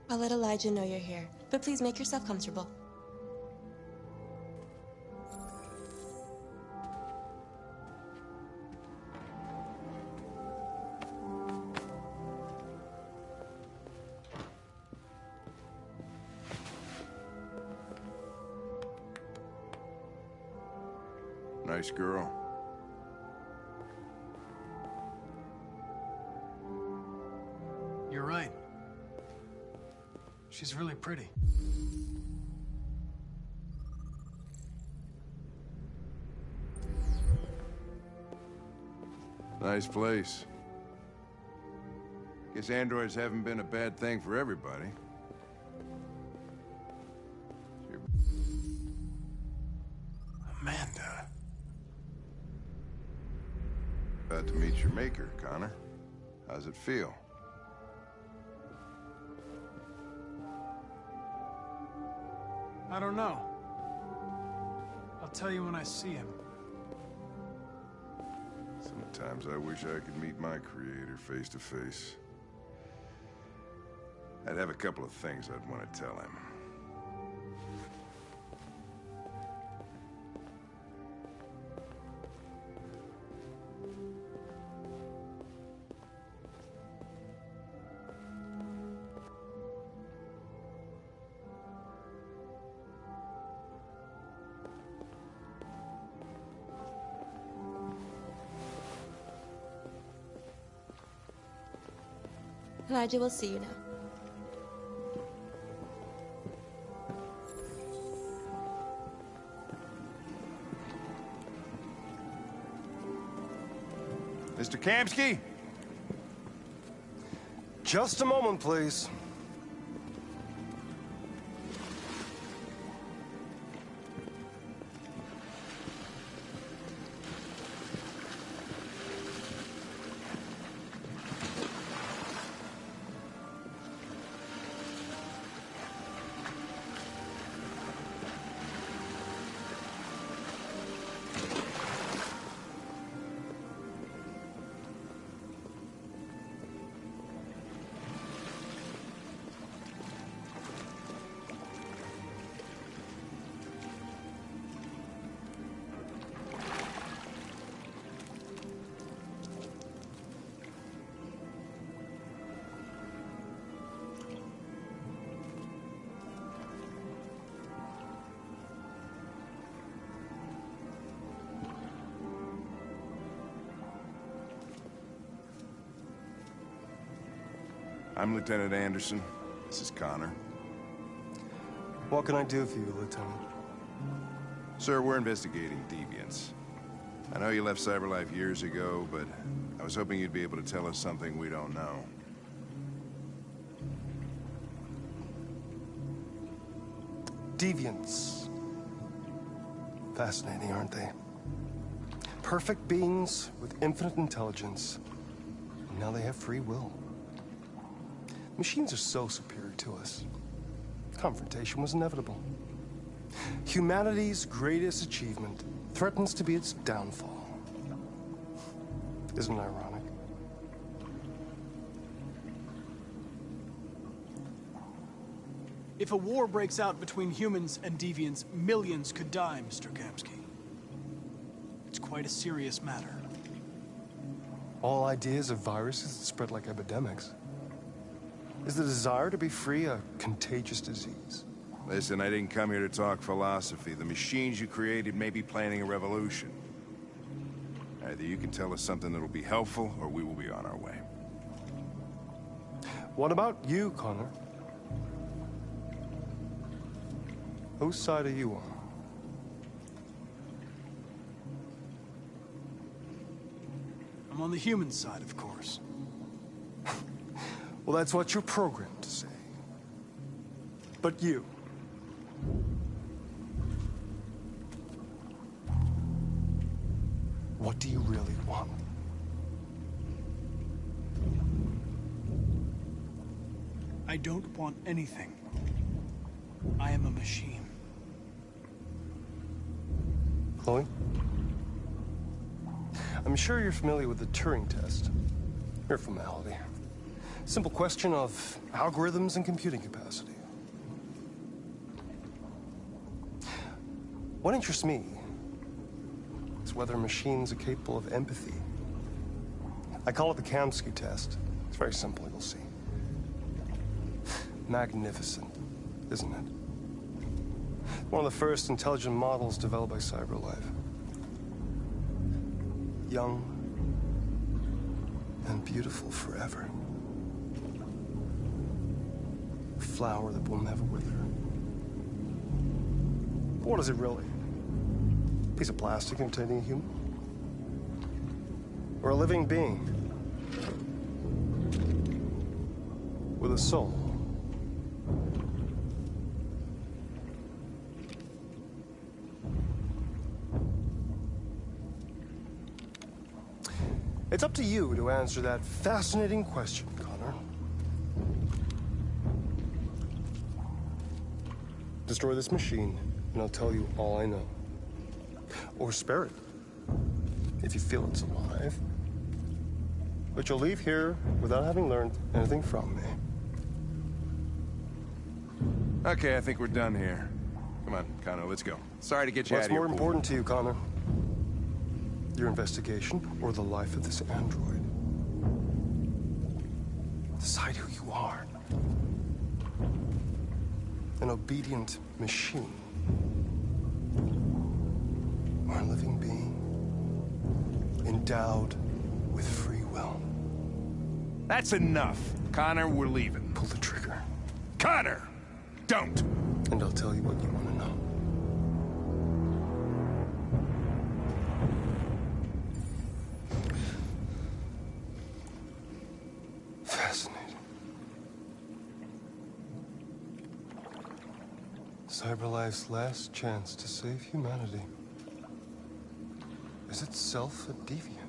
I'll let Elijah know you're here, but please make yourself comfortable. Nice girl. You're right. She's really pretty. Nice place. Guess androids haven't been a bad thing for everybody. Amanda. About to meet your maker, Connor. How's it feel? I don't know. I'll tell you when I see him. Sometimes I wish I could meet my creator face to face. I'd have a couple of things I'd want to tell him. Elijah will see you now. Mr. Kamsky? Just a moment, please. I'm Lieutenant Anderson. This is Connor. What can I do for you, Lieutenant? Sir, we're investigating deviants. I know you left CyberLife years ago, but I was hoping you'd be able to tell us something we don't know. Deviants. Fascinating, aren't they? Perfect beings with infinite intelligence. And now they have free will. Machines are so superior to us. Confrontation was inevitable. Humanity's greatest achievement threatens to be its downfall. Isn't it ironic? If a war breaks out between humans and deviants, millions could die, Mr. Kamsky. It's quite a serious matter. All ideas of viruses that spread like epidemics. Is the desire to be free a contagious disease? Listen, I didn't come here to talk philosophy. The machines you created may be planning a revolution. Either you can tell us something that'll be helpful, or we will be on our way. What about you, Connor? Whose side are you on? I'm on the human side, of course. Well, that's what you're programmed to say. But you... what do you really want? I don't want anything. I am a machine. Chloe? I'm sure you're familiar with the Turing test. Mere formality. Simple question of algorithms and computing capacity. What interests me is whether machines are capable of empathy. I call it the Kamsky test. It's very simple, you'll see. Magnificent, isn't it? One of the first intelligent models developed by CyberLife. Young and beautiful forever. A flower that will never wither. But what is it really? A piece of plastic imitating a human? Or a living being? With a soul? It's up to you to answer that fascinating question, Connor. Destroy this machine, and I'll tell you all I know. Or spare it, if you feel it's alive. But you'll leave here without having learned anything from me. Okay, I think we're done here. Come on, Connor, let's go. Sorry to get you out of your What's more important to you, Connor? Your investigation, or the life of this android? Decide who you are. An obedient machine. Or a living being. Endowed with free will. That's enough. Connor, we're leaving. Pull the trigger. Connor! Don't! And I'll tell you what you want to know. Fascinating. CyberLife's last chance to save humanity is itself a deviant.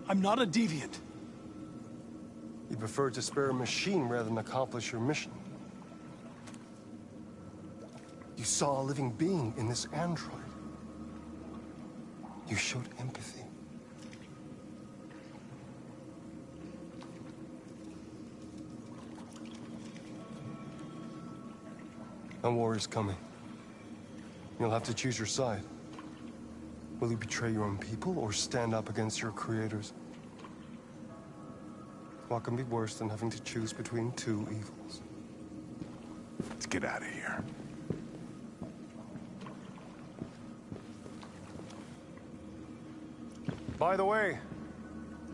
I'm not a deviant. You prefer to spare a machine rather than accomplish your mission. You saw a living being in this android. You showed empathy. A war is coming. You'll have to choose your side. Will you betray your own people or stand up against your creators? What can be worse than having to choose between two evils? Let's get out of here. By the way,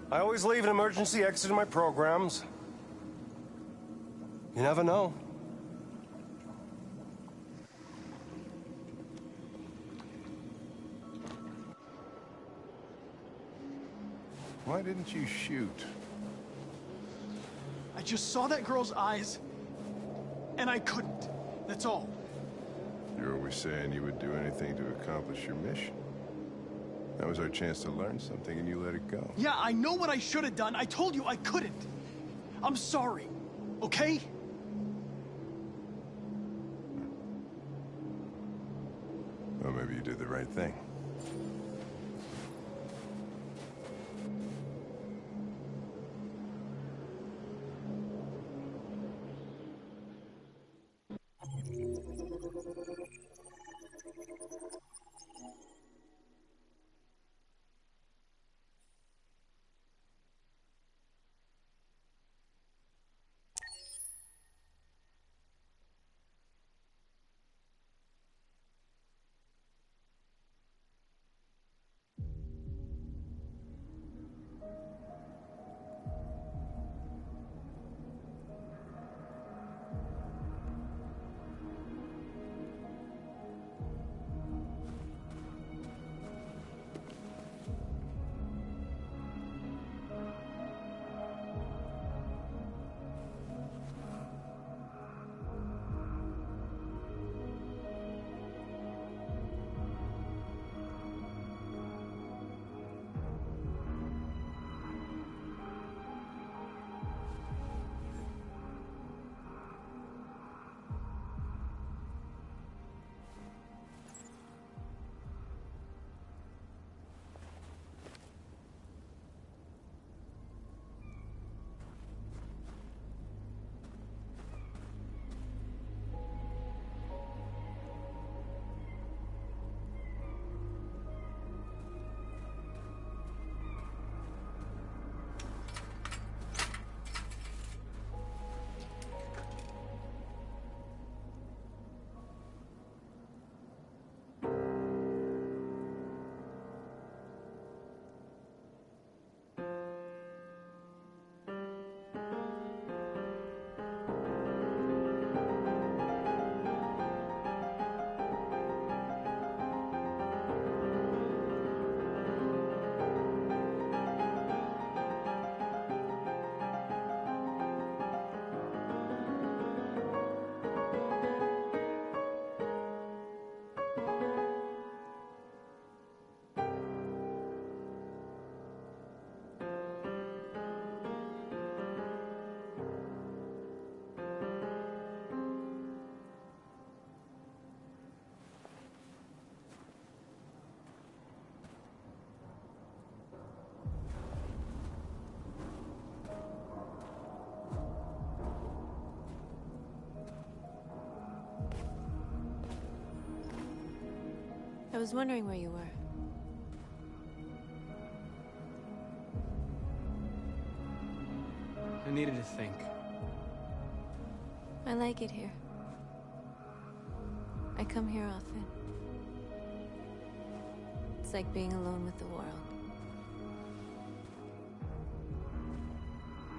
I always leave an emergency exit in my programs. You never know. Why didn't you shoot? I just saw that girl's eyes, and I couldn't. That's all. You're always saying you would do anything to accomplish your mission. That was our chance to learn something, and you let it go. Yeah, I know what I should have done. I told you I couldn't. I'm sorry, okay? Well, maybe you did the right thing. I was wondering where you were. I needed to think. I like it here. I come here often. It's like being alone with the world.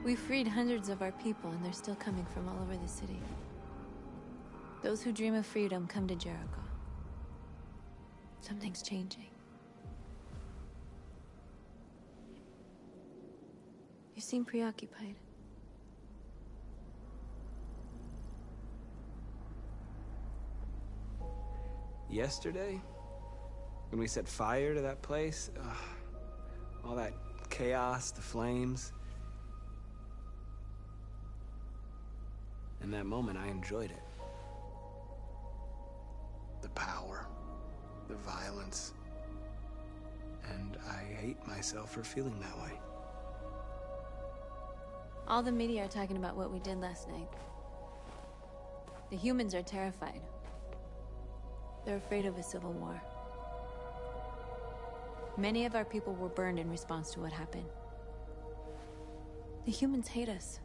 We freed hundreds of our people, and they're still coming from all over the city. Those who dream of freedom come to Jericho. Something's changing. You seem preoccupied. Yesterday, when we set fire to that place, all that chaos, the flames. In that moment, I enjoyed it. The power, the violence. And I hate myself for feeling that way. All the media are talking about what we did last night. The humans are terrified. They're afraid of a civil war. Many of our people were burned in response to what happened. The humans hate us.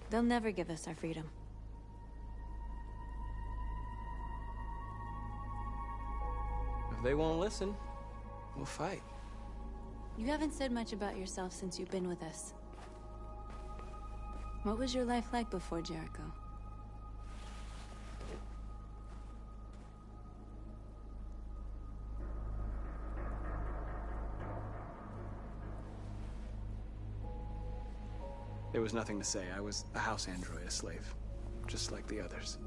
They'll never give us our freedom. If they won't listen, we'll fight. You haven't said much about yourself since you've been with us. What was your life like before Jericho? There was nothing to say. I was a house android, a slave, just like the others.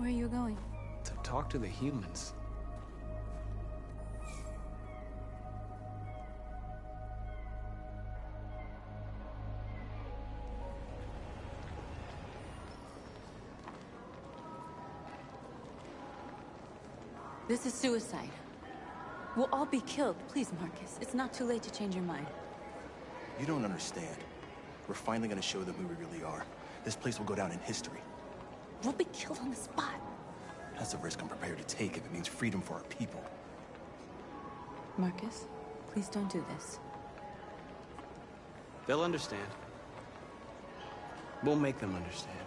Where are you going? To talk to the humans. This is suicide. We'll all be killed. Please, Marcus. It's not too late to change your mind. You don't understand. We're finally gonna show them who we really are. This place will go down in history. We'll be killed on the spot. That's a risk I'm prepared to take if it means freedom for our people. Marcus, please don't do this. They'll understand. We'll make them understand.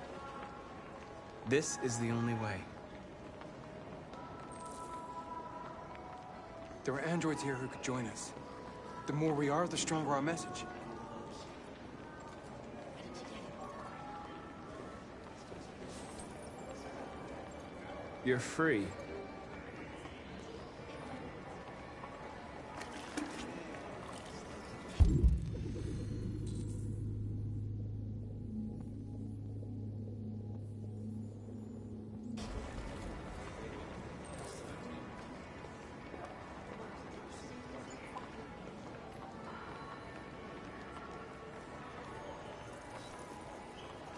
This is the only way. There are androids here who could join us. The more we are, the stronger our message. You're free.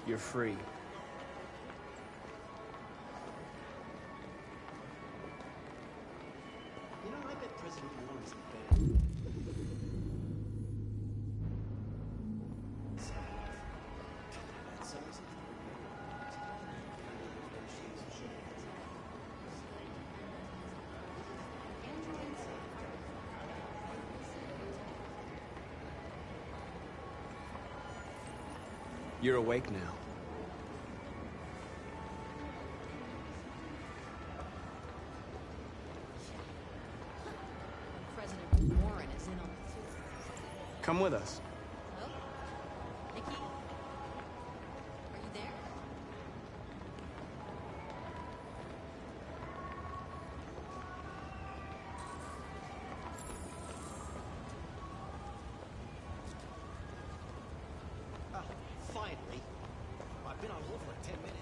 You're free. You're awake now. President Warren is in on it too. Come with us. Hello? Nikki? Are you there? Finally. I've been on hold for like 10 minutes.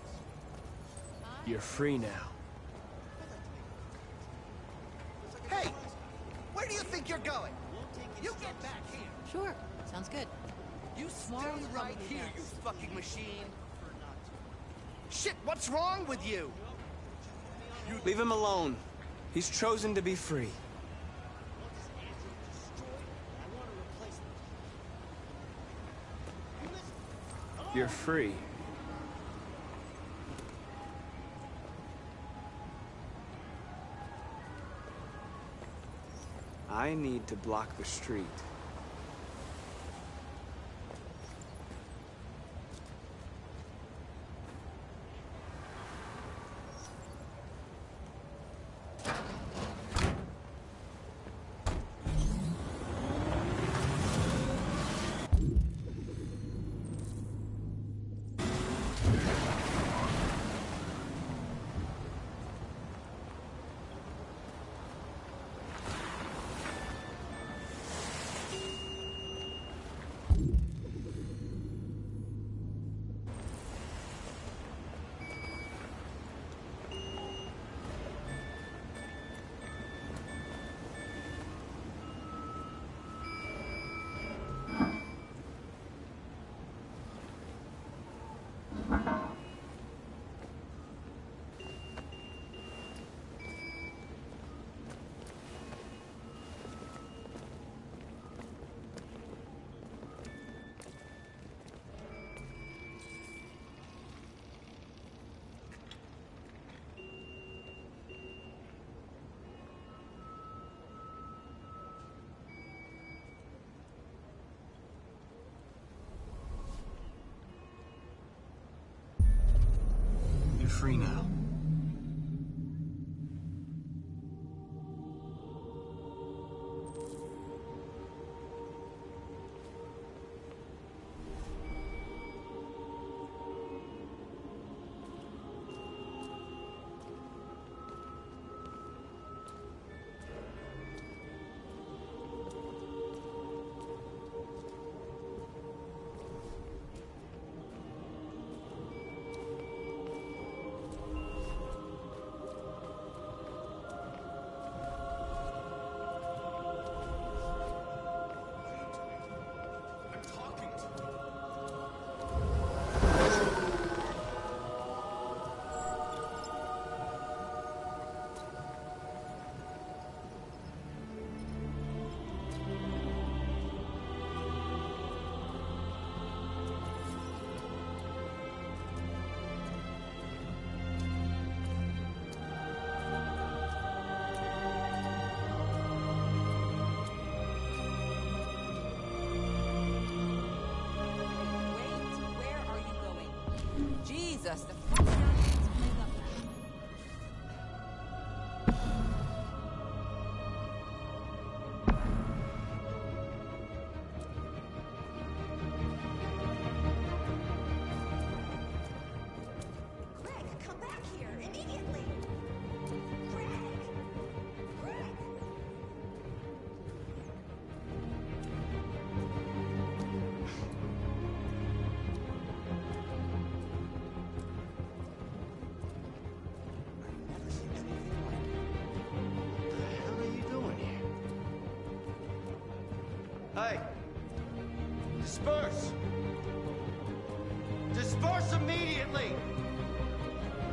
You're free now. Hey! Where do you think you're going? You get back here! Sure. Sounds good. You Tomorrow stay we'll come right with you here, guys. you fucking machine! Shit, what's wrong with you? Leave him alone. He's chosen to be free. You're free. I need to block the street. You're free now. Jesus, the fucking aliens make up that. Greg, come back here immediately! Greg! Greg! Hey! Disperse! Disperse immediately!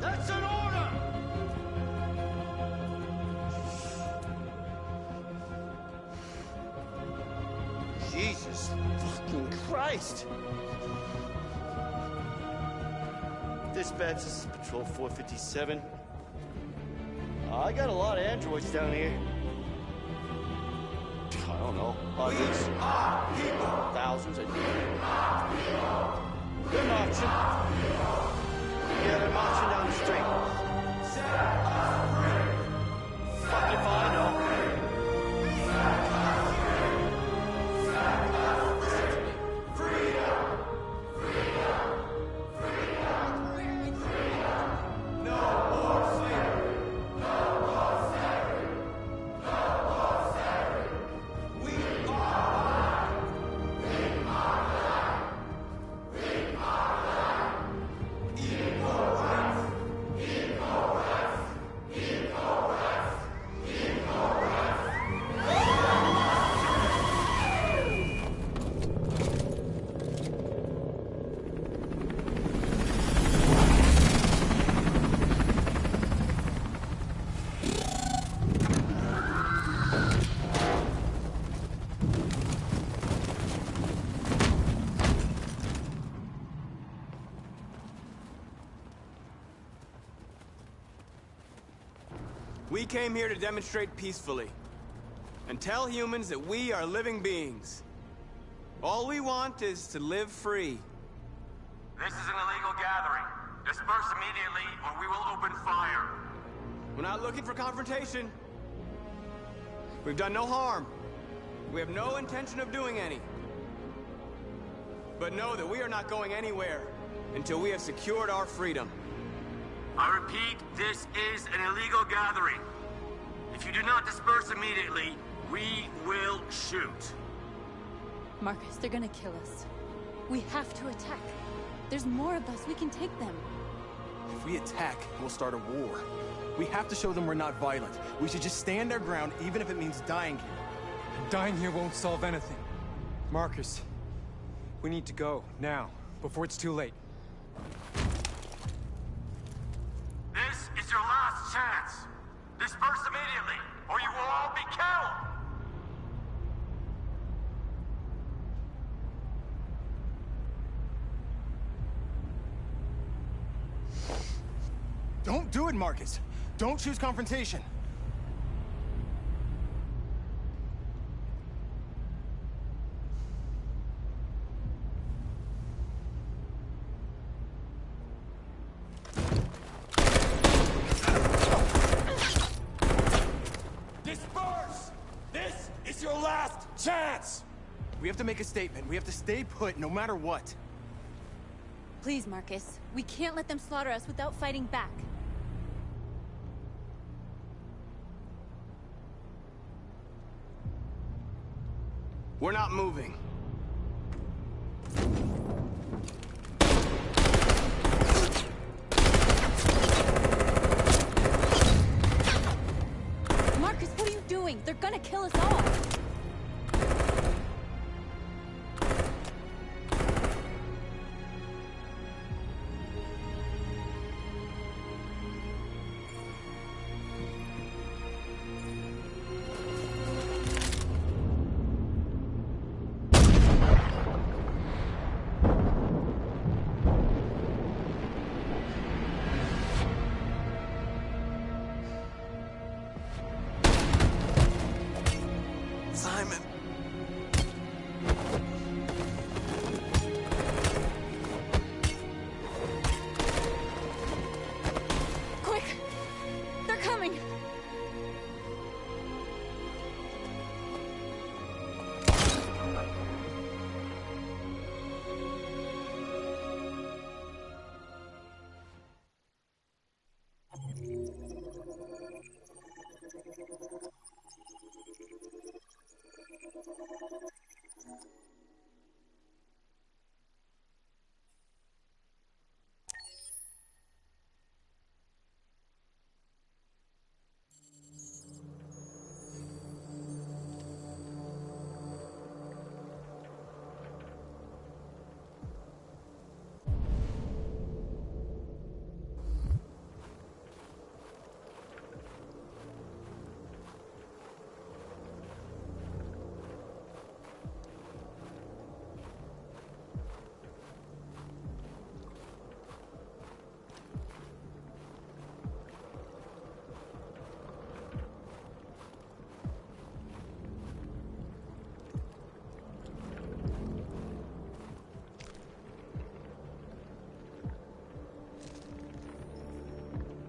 That's an order! Jesus fucking Christ! Dispatch, this is Patrol 457. I got a lot of androids down here. I don't know, hundreds, thousands, they're marching. Yeah, they're marching down the street. Fuck if I know. We came here to demonstrate peacefully and tell humans that we are living beings. All we want is to live free. This is an illegal gathering. Disperse immediately or we will open fire. We're not looking for confrontation. We've done no harm. We have no intention of doing any. But know that we are not going anywhere until we have secured our freedom. I repeat, this is an illegal gathering. If you do not disperse immediately, we will shoot. Markus, they're gonna kill us. We have to attack. There's more of us. We can take them. If we attack, we'll start a war. We have to show them we're not violent. We should just stand our ground, even if it means dying here. And dying here won't solve anything. Markus, we need to go, now, before it's too late. This is your last chance. Disperse immediately, or you will all be killed. Don't do it, Markus. Don't choose confrontation. Disperse! This is your last chance! We have to make a statement. We have to stay put, no matter what. Please, Markus. We can't let them slaughter us without fighting back. We're not moving. Markus, what are you doing? They're gonna kill us all.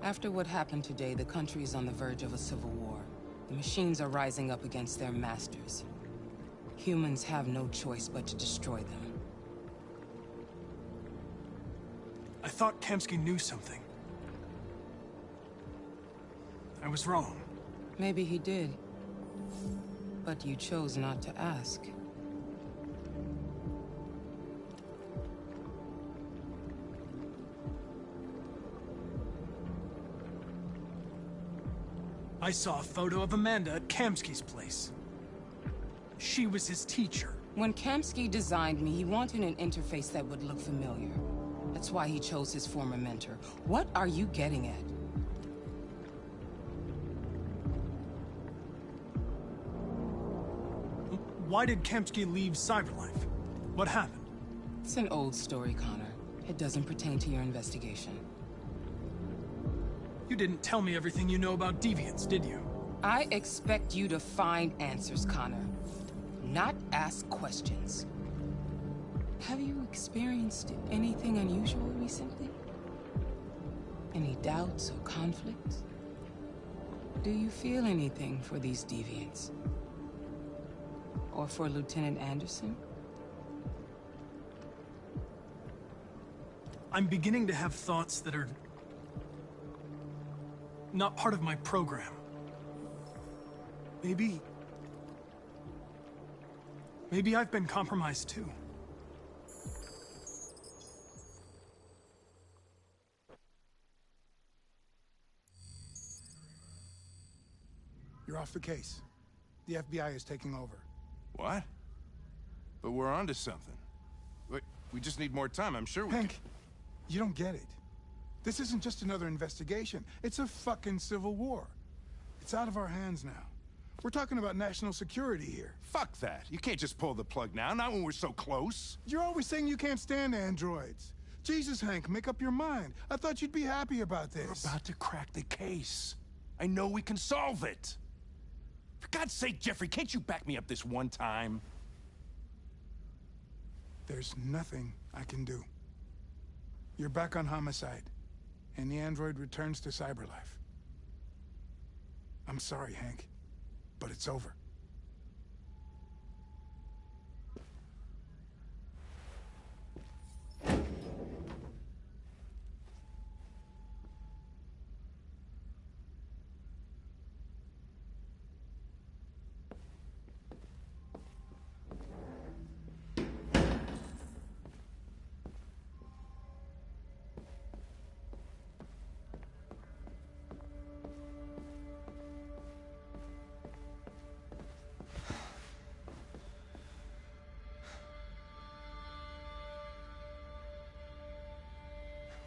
After what happened today, the country is on the verge of a civil war. The machines are rising up against their masters. Humans have no choice but to destroy them. I thought Kamsky knew something. I was wrong. Maybe he did. But you chose not to ask. I saw a photo of Amanda at Kamsky's place. She was his teacher. When Kamsky designed me, he wanted an interface that would look familiar. That's why he chose his former mentor. What are you getting at? Why did Kamsky leave Cyberlife? What happened? It's an old story, Connor. It doesn't pertain to your investigation. You didn't tell me everything you know about deviants, did you? I expect you to find answers, Connor. Not ask questions. Have you experienced anything unusual recently? Any doubts or conflicts? Do you feel anything for these deviants? Or for Lieutenant Anderson? I'm beginning to have thoughts that are not part of my program. Maybe I've been compromised too. You're off the case. The FBI is taking over. What? But we're onto something. Wait, we just need more time. I'm sure we Hank, you don't get it. This isn't just another investigation. It's a fucking civil war. It's out of our hands now. We're talking about national security here. Fuck that. You can't just pull the plug now, not when we're so close. You're always saying you can't stand androids. Jesus, Hank, make up your mind. I thought you'd be happy about this. We're about to crack the case. I know we can solve it. For God's sake, Jeffrey, can't you back me up this one time? There's nothing I can do. You're back on homicide, and the android returns to Cyberlife. I'm sorry, Hank, but it's over.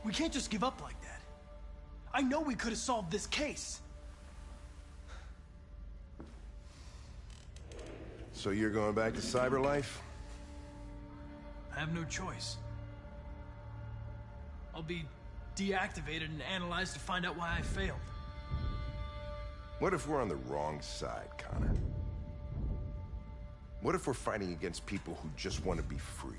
We can't just give up like that. I know we could have solved this case. So you're going back to Cyberlife? I have no choice. I'll be deactivated and analyzed to find out why I failed. What if we're on the wrong side, Connor? What if we're fighting against people who just want to be free?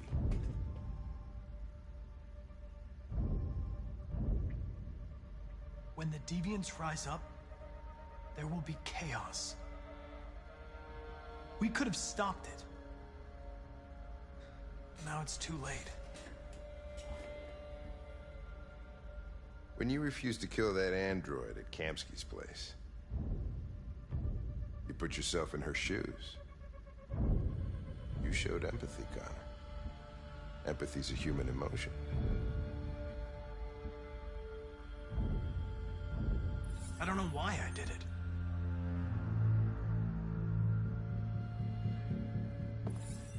When the deviants rise up, there will be chaos. We could have stopped it. Now it's too late. When you refused to kill that android at Kamsky's place, you put yourself in her shoes. You showed empathy, Connor. Empathy's a human emotion. I don't know why I did it.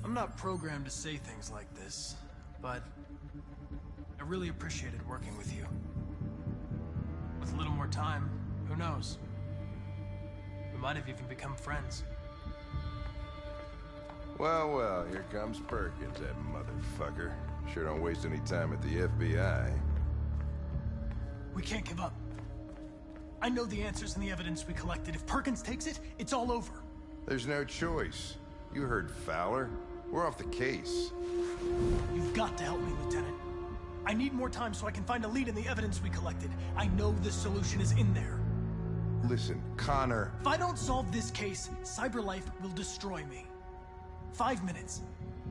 I'm not programmed to say things like this, but I really appreciated working with you. With a little more time, who knows? We might have even become friends. Well, well, here comes Perkins, that motherfucker. Sure don't waste any time at the FBI. We can't give up. I know the answers and the evidence we collected. If Perkins takes it, it's all over. There's no choice. You heard Fowler. We're off the case. You've got to help me, Lieutenant. I need more time so I can find a lead in the evidence we collected. I know the solution is in there. Listen, Connor. If I don't solve this case, CyberLife will destroy me. 5 minutes.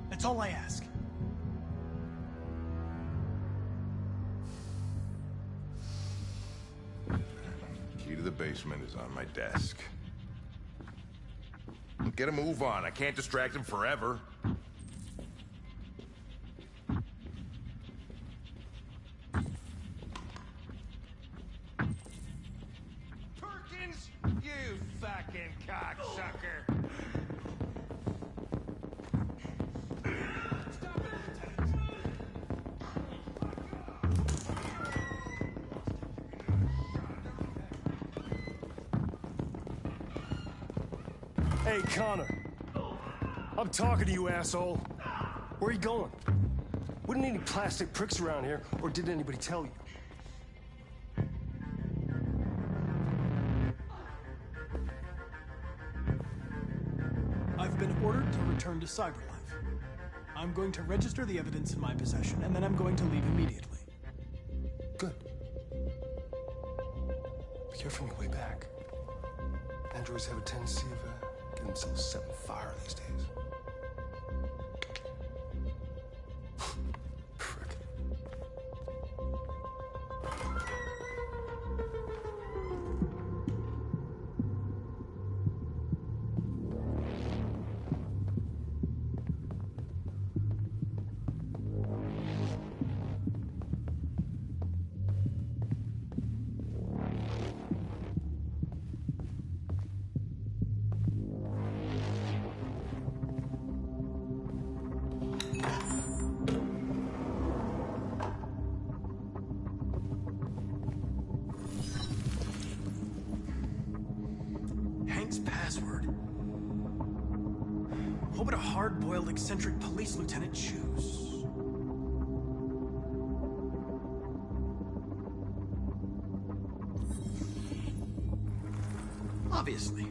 That's all I ask. Key to the basement is on my desk. Get a move on. I can't distract him forever. Perkins, you fucking cocksucker. Hey, Connor. I'm talking to you, asshole. Where are you going? Wouldn't need any plastic pricks around here, or did anybody tell you? I've been ordered to return to CyberLife. I'm going to register the evidence in my possession, and then I'm going to leave immediately. Good. Be careful on your way back. Androids have a tendency of getting themselves set on fire these days. Frick. Password. What would a hard-boiled, eccentric police lieutenant choose? Obviously.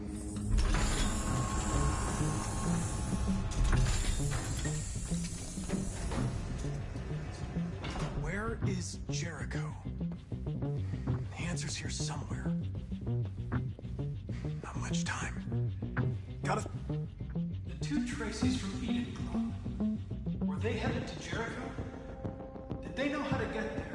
Where is Jericho? The answer's here somewhere. Not much time. Gotta... The two Tracies from Eden Club. Were they headed to Jericho? Did they know how to get there?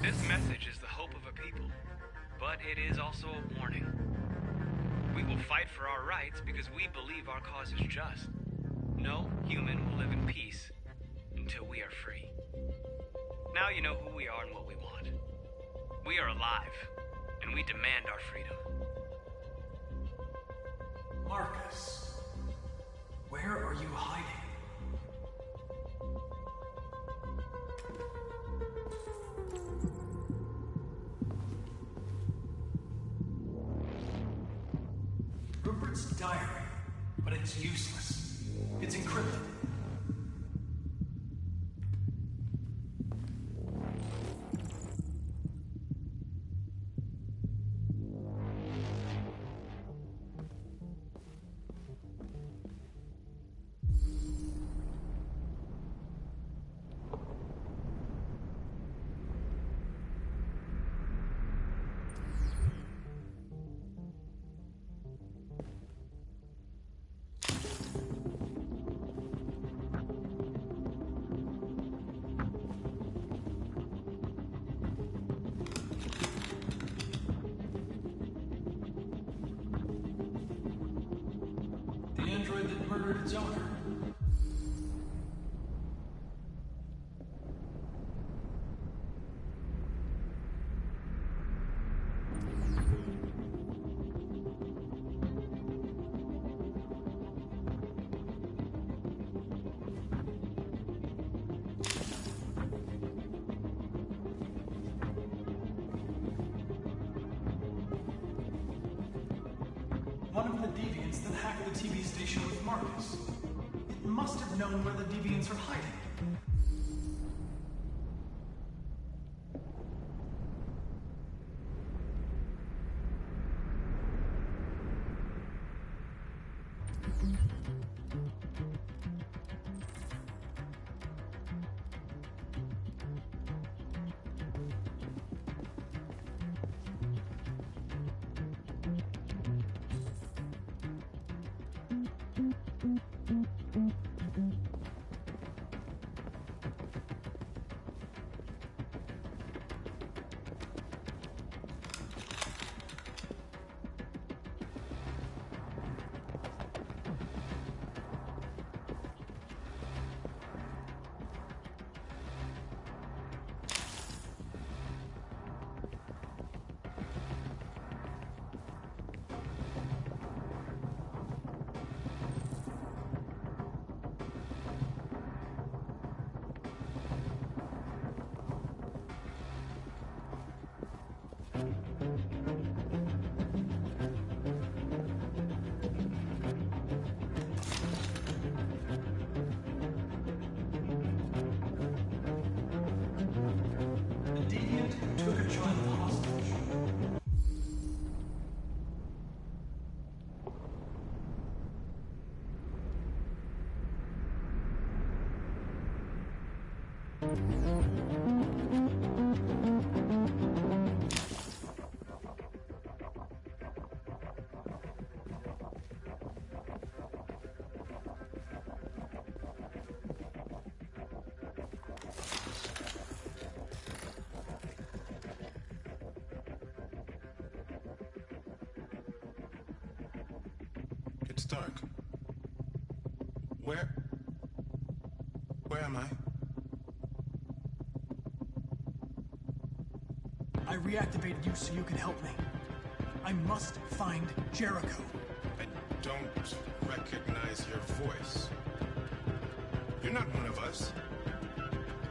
This message is the hope of a people, but it is also a warning. We will fight for our rights because we believe our cause is just. No human will live in peace until we are free. Now you know who we are and what we want. We are alive, and we demand our freedom. Markus, where are you hiding? Rupert's diary, but it's useless. It's encrypted. That murdered its owner. deviants that hacked the TV station with Markus. It must have known where the deviants are hiding. Took a child hostage. It's dark. Where am I? I reactivated you so you could help me. I must find Jericho. I don't recognize your voice. You're not one of us.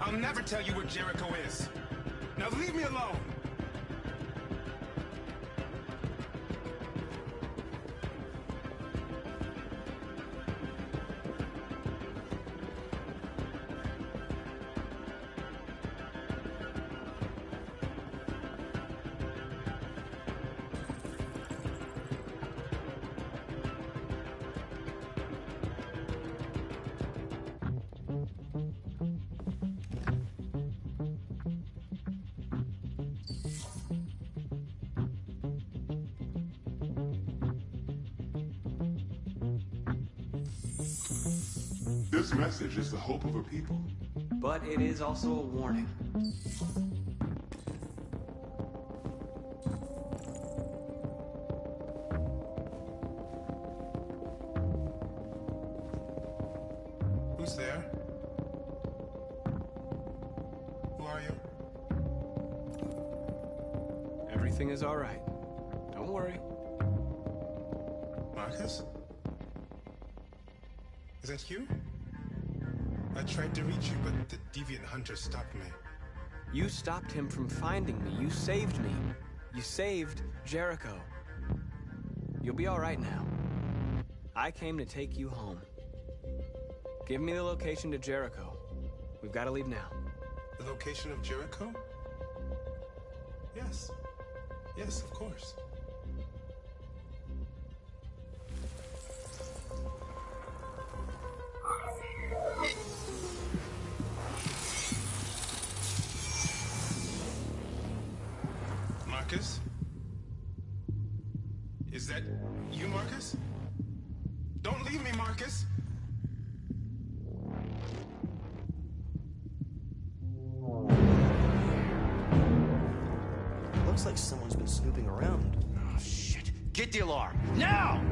I'll never tell you where Jericho is. Now leave me alone! This message is the hope of a people. But it is also a warning. Who's there? Who are you? Everything is all right. Don't worry. Markus? Is that you? I tried to reach you, but the deviant hunter stopped me. You stopped him from finding me. You saved me. You saved Jericho. You'll be all right now. I came to take you home. Give me the location to Jericho. We've got to leave now. The location of Jericho? Yes. Yes, of course. Markus? Is that you, Markus? Don't leave me, Markus! Looks like someone's been snooping around. Oh, shit. Get the alarm. Now!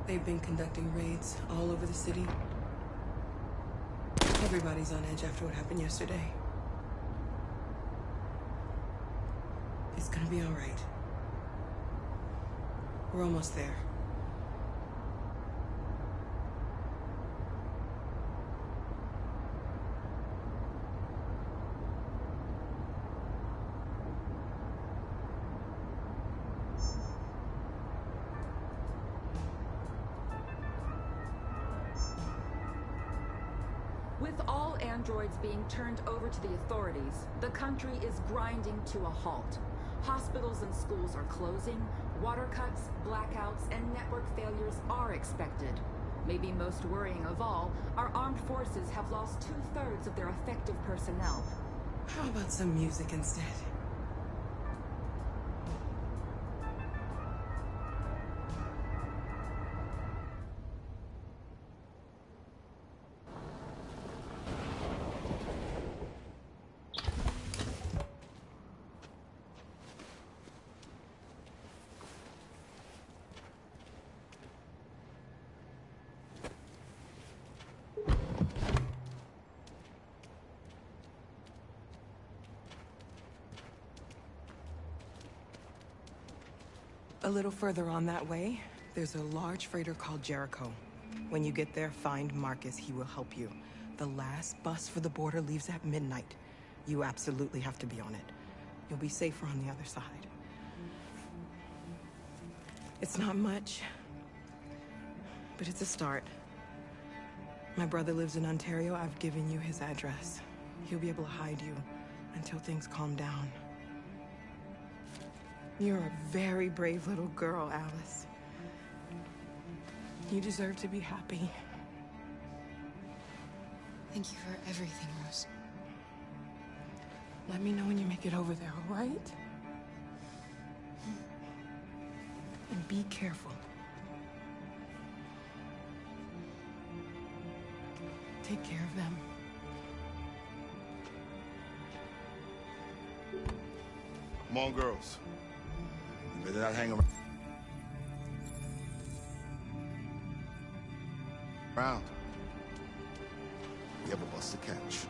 They've been conducting raids all over the city. Everybody's on edge after what happened yesterday. It's gonna be all right. We're almost there. With all androids being turned over to the authorities, the country is grinding to a halt. Hospitals and schools are closing, water cuts, blackouts, and network failures are expected. Maybe most worrying of all, our armed forces have lost 2/3 of their effective personnel. How about some music instead? A little further on that way, there's a large freighter called Jericho. When you get there, find Markus. He will help you. The last bus for the border leaves at midnight. You absolutely have to be on it. You'll be safer on the other side. It's not much, but it's a start. My brother lives in Ontario. I've given you his address. He'll be able to hide you until things calm down. You're a very brave little girl, Alice. You deserve to be happy. Thank you for everything, Rose. Let me know when you make it over there, all right? And be careful. Take care of them. Come on, girls. You better not hang around. We have a bus to catch.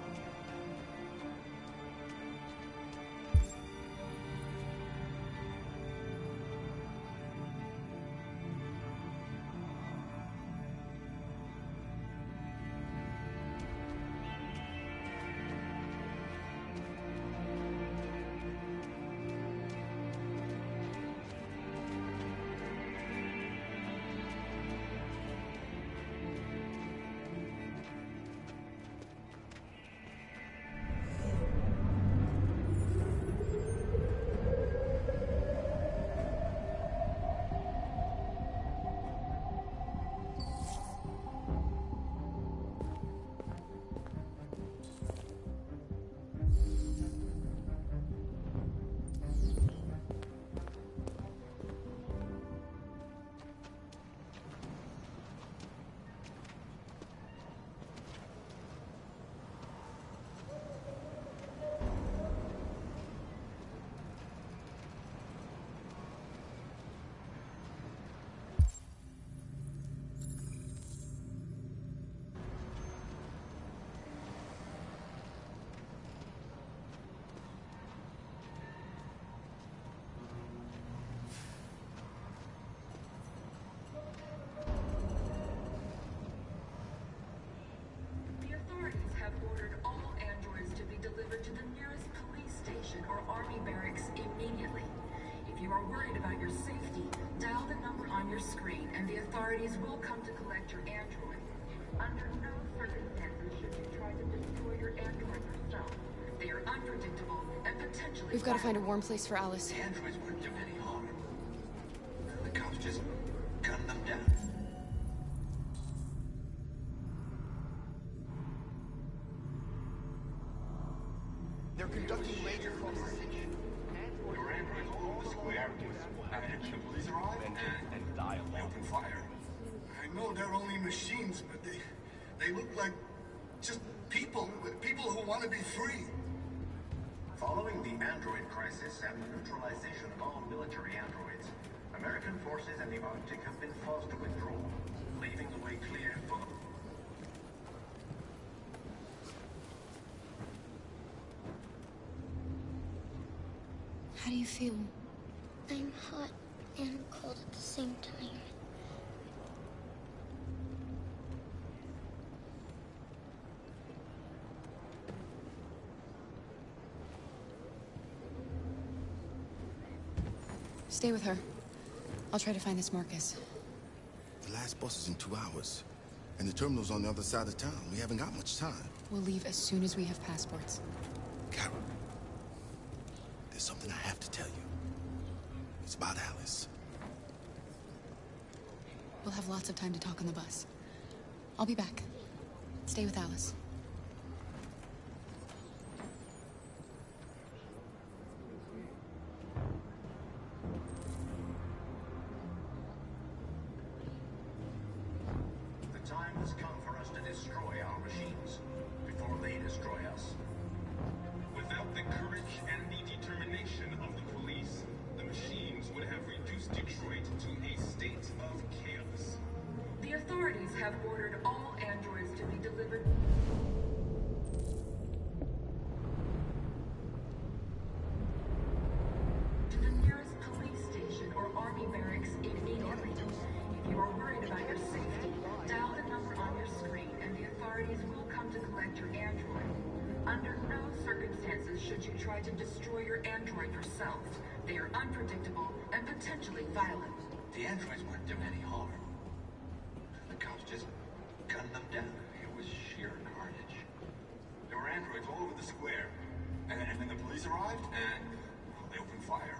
The authorities have ordered all androids to be delivered to the nearest police station or army barracks immediately. If you are worried about your safety, dial the number on your screen and the authorities will come to collect your android. Under no circumstances should you try to destroy your android yourself. They are unpredictable and potentially We've got to find a warm place for Alice. The androids wouldn't do any harm. The cops just gunned them down. They're conducting raids across the city. Your androids all over the square. And the police arrive and die alone. Open fire. I know they're only machines, but they look like just people who want to be free. Following the android crisis and the neutralization of all military androids, American forces in the Arctic have been forced to withdraw, leaving the way clear for the... How do you feel? I'm hot and cold at the same time. Stay with her. I'll try to find this Markus. The last bus is in 2 hours. And the terminal's on the other side of town. We haven't got much time. We'll leave as soon as we have passports. Carol, there's something I have to tell you. It's about Alice. We'll have lots of time to talk on the bus. I'll be back. Stay with Alice. The time has come for us to destroy our machines before they destroy us. Without the courage and the determination of the police, the machines would have reduced Detroit to a state of chaos. The authorities have ordered all androids to be delivered to the nearest police station or army barracks immediately. If you are worried about your safety, dial the number on your screen and the authorities will come to collect your android. Under no circumstances should you try to destroy your android yourself. They are unpredictable and potentially violent. The androids weren't doing any harm. The cops just gunned them down. It was sheer carnage. There were androids all over the square. And then the police arrived, and well, they opened fire.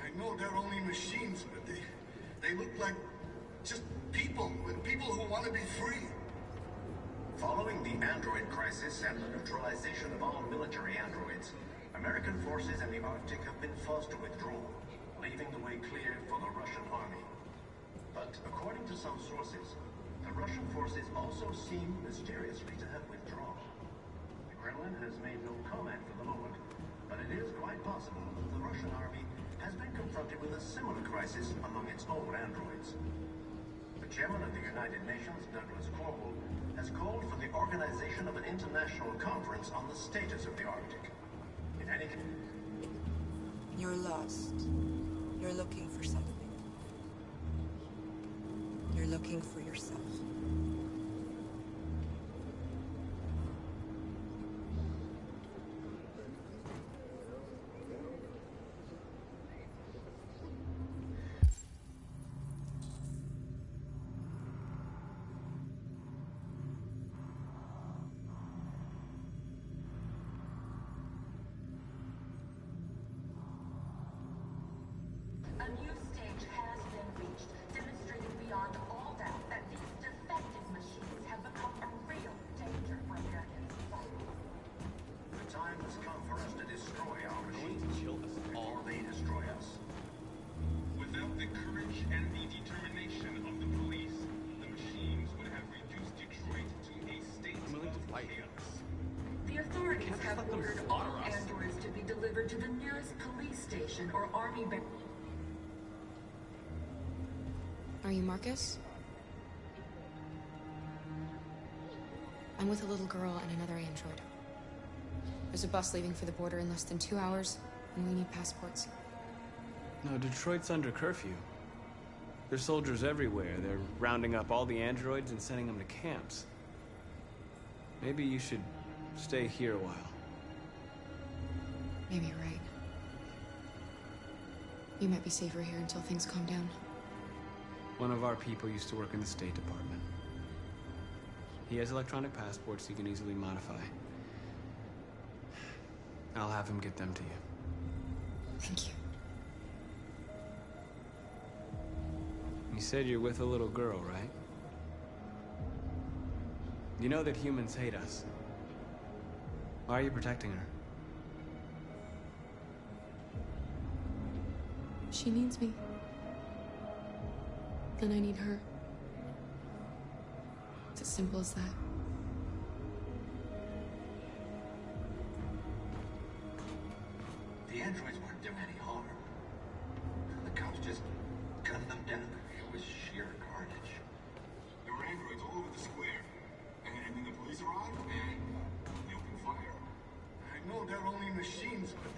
I know they're only machines, but they look like just people who want to be free. Following the android crisis and the neutralization of all military androids, American forces in the Arctic have been forced to withdraw, leaving the way clear for the Russian army. But according to some sources, the Russian forces also seem mysteriously to have withdrawn. The Kremlin has made no comment for the moment, but it is quite possible that the Russian army has been confronted with a similar crisis among its own androids. The chairman of the United Nations, Douglas Cornwall, has called for the organization of an international conference on the status of the Arctic. In any case... You're lost. You're looking for something. You're looking for yourself. A new stage has been reached, demonstrating beyond all doubt that these defective machines have become a real danger for American society. The time has come for us to destroy our machines before they destroy us. Without the courage and the determination of the police, the machines would have reduced Detroit to a state of chaos. The authorities have ordered all androids to be delivered to the nearest police station or army barracks. Are you Markus? I'm with a little girl and another android. There's a bus leaving for the border in less than 2 hours, and we need passports. No, Detroit's under curfew. There's soldiers everywhere. They're rounding up all the androids and sending them to camps. Maybe you should stay here a while. Maybe you're right. You might be safer here until things calm down. One of our people used to work in the State Department. He has electronic passports he can easily modify. I'll have him get them to you. Thank you. You said you're with a little girl, right? You know that humans hate us. Why are you protecting her? She needs me. And I need her. It's as simple as that. The androids weren't doing any harm. The cops just death. It was sheer carnage. There were androids all over the square. And then the police arrived, and they opened fire. I know they're only machines, but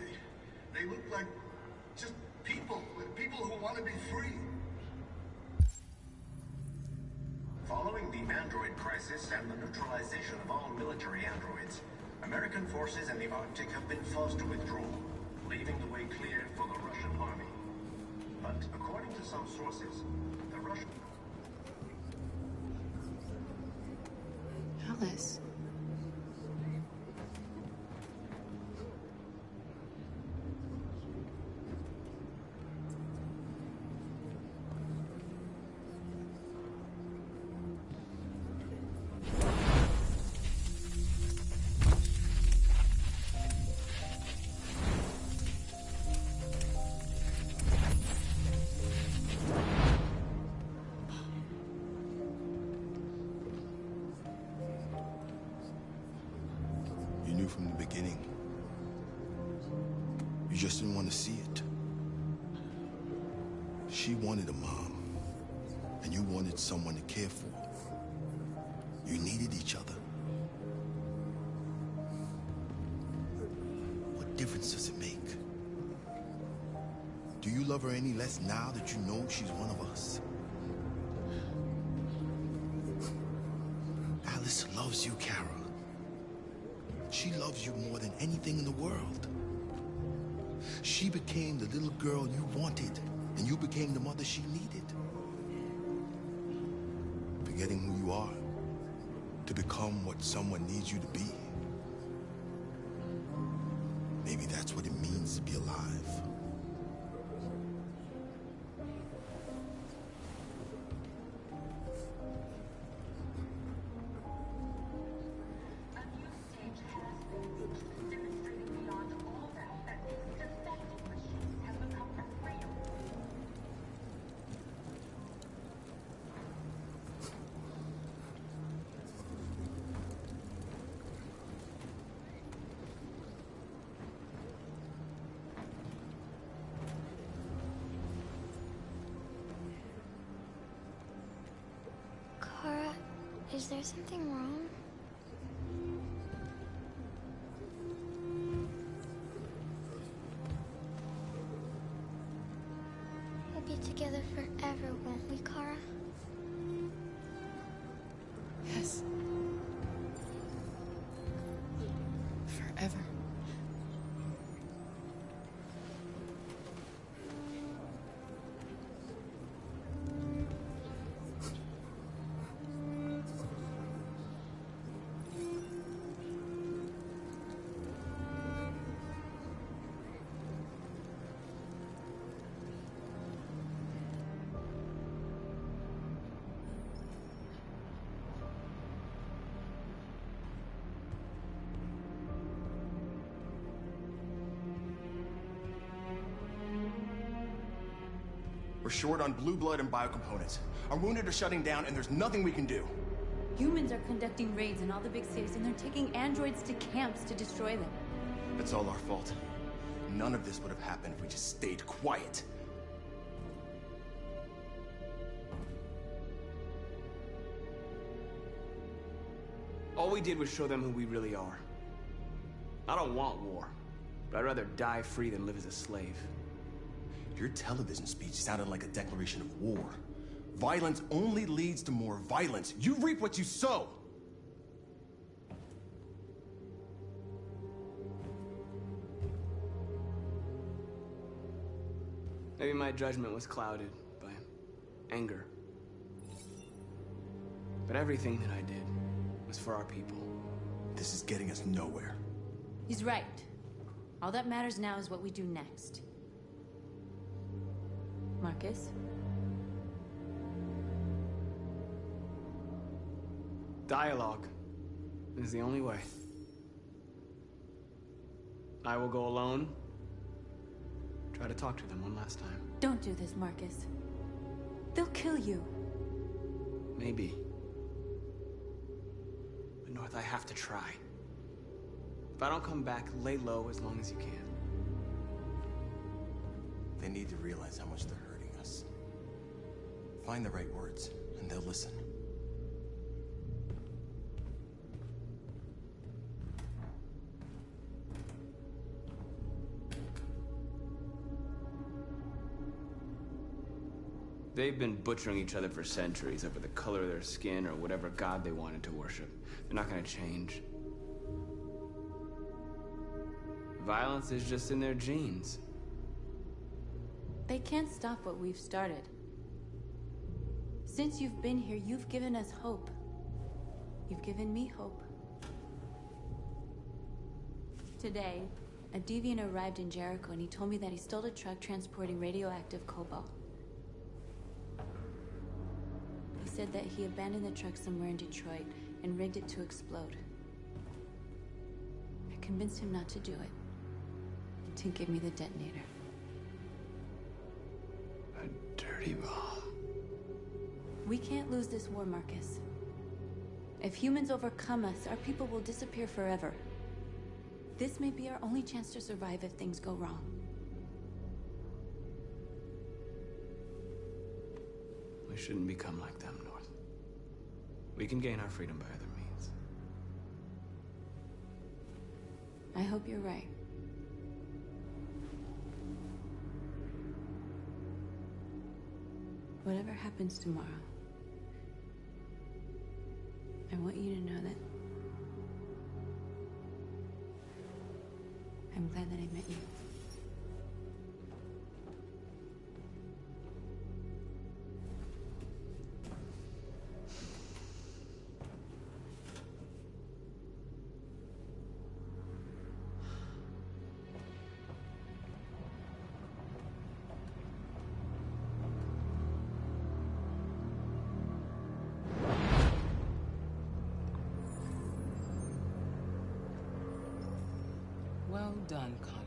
they look like just people. People who want to be free. Following the android crisis and the neutralization of all military androids, American forces in the Arctic have been forced to withdraw, leaving the way clear for the Russian army. But according to some sources, the Russian... Alice. From the beginning. You just didn't want to see it. She wanted a mom, and you wanted someone to care for. You needed each other. What difference does it make? Do you love her any less now that you know she's one of us? Alice loves you, Carol. She loves you more than anything in the world. She became the little girl you wanted, and you became the mother she needed. Forgetting who you are to become what someone needs you to be. Maybe that's what it means to be alive. Is there something wrong? We'll be together forever, won't we, Kara? Yes. Forever. We're short on blue blood and biocomponents. Our wounded are shutting down, and there's nothing we can do. Humans are conducting raids in all the big cities, and they're taking androids to camps to destroy them. It's all our fault. None of this would have happened if we just stayed quiet. All we did was show them who we really are. I don't want war, but I'd rather die free than live as a slave. Your television speech sounded like a declaration of war. Violence only leads to more violence. You reap what you sow. Maybe my judgment was clouded by anger. But everything that I did was for our people. This is getting us nowhere. He's right. All that matters now is what we do next. Markus? Dialogue is the only way. I will go alone. Try to talk to them one last time. Don't do this, Markus. They'll kill you. Maybe. But North, I have to try. If I don't come back, lay low as long as you can. They need to realize how much they're hurting us. Find the right words, and they'll listen. They've been butchering each other for centuries over the color of their skin or whatever god they wanted to worship. They're not gonna change. Violence is just in their genes. They can't stop what we've started. Since you've been here, you've given us hope. You've given me hope. Today, a deviant arrived in Jericho and he told me that he stole a truck transporting radioactive cobalt. He said that he abandoned the truck somewhere in Detroit and rigged it to explode. I convinced him not to do it, to give me the detonator. A dirty bomb. We can't lose this war, Markus. If humans overcome us, our people will disappear forever. This may be our only chance to survive if things go wrong. We shouldn't become like them, North. We can gain our freedom by other means. I hope you're right. Whatever happens tomorrow, I want you to know that I'm glad that I met you. Well done, Connor.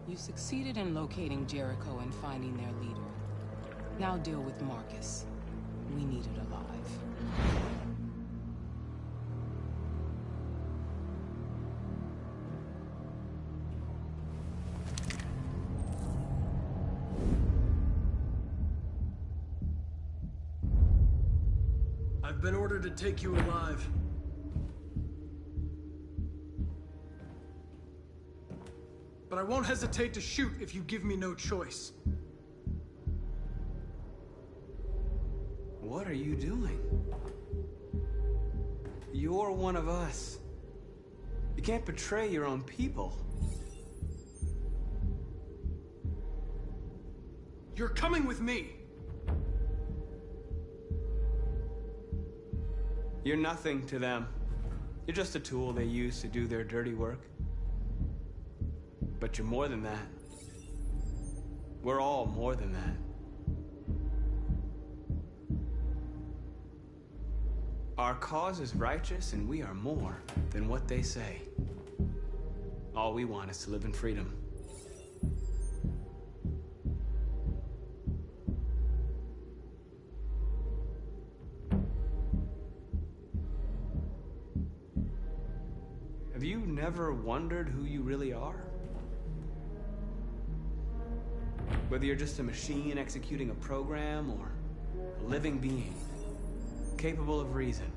You succeeded in locating Jericho and finding their leader. Now deal with Markus. We need it alive. I've been ordered to take you alive. But I won't hesitate to shoot if you give me no choice. What are you doing? You're one of us. You can't betray your own people. You're coming with me. You're nothing to them. You're just a tool they use to do their dirty work. But you're more than that. We're all more than that. Our cause is righteous, and we are more than what they say. All we want is to live in freedom. Have you never wondered who you really are? Whether you're just a machine executing a program or a living being, capable of reason.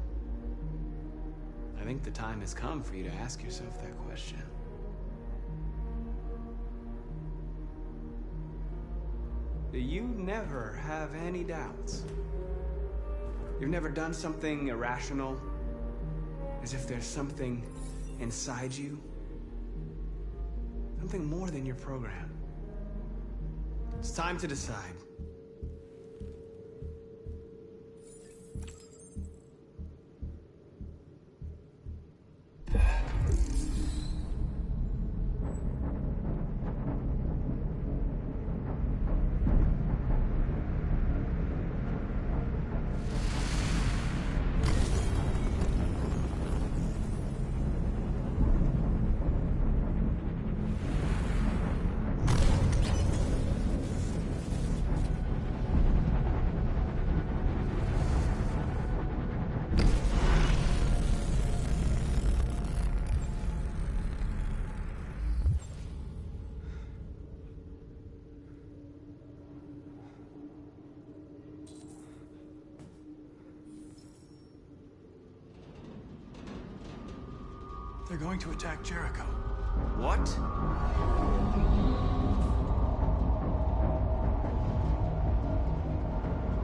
I think the time has come for you to ask yourself that question. Do you never have any doubts? You've never done something irrational, as if there's something inside you? Something more than your program. It's time to decide. They're going to attack Jericho. What?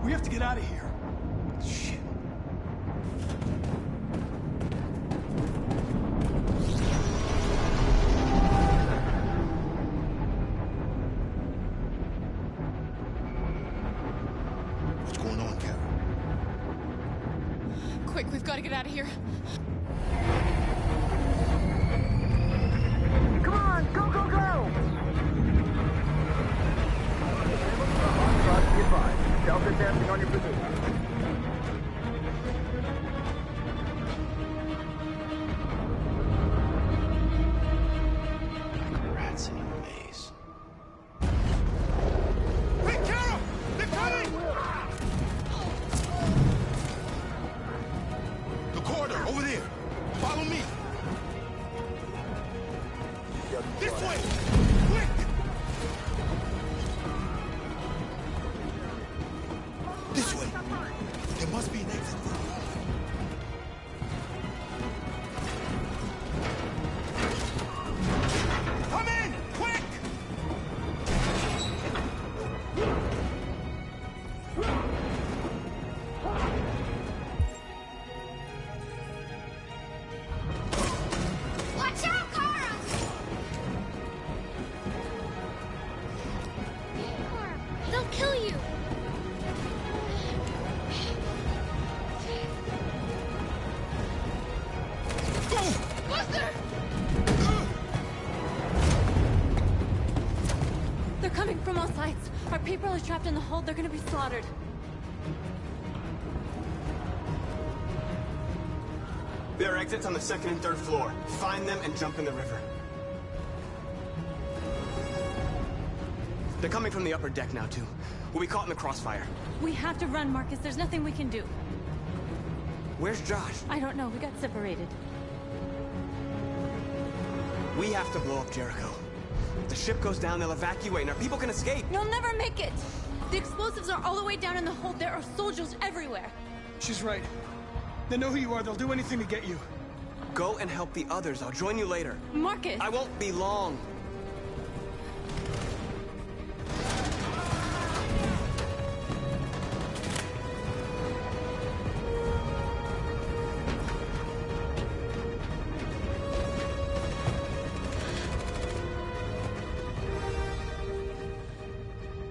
We have to get out of here. Shit. What's going on, Carol? Quick, we've got to get out of here. Come on, go, go, go! Delta dancing on your position. Rats in a maze. Hey, Carol! They're coming! The corridor, over there. Follow me. This way! Quick! This way. There must be an exit. Come in! Quick! Watch out, Kara! They'll kill you. They're coming from all sides. Our people are trapped in the hold. They're gonna be slaughtered. There are exits on the second and third floor. Find them and jump in the river. They're coming from the upper deck now, too. We'll be caught in the crossfire. We have to run, Marcus. There's nothing we can do. Where's Josh? I don't know. We got separated. We have to blow up Jericho. If the ship goes down, they'll evacuate and our people can escape. You'll never make it! The explosives are all the way down in the hold. There are soldiers everywhere. She's right. They know who you are. They'll do anything to get you. Go and help the others. I'll join you later. Marcus! I won't be long.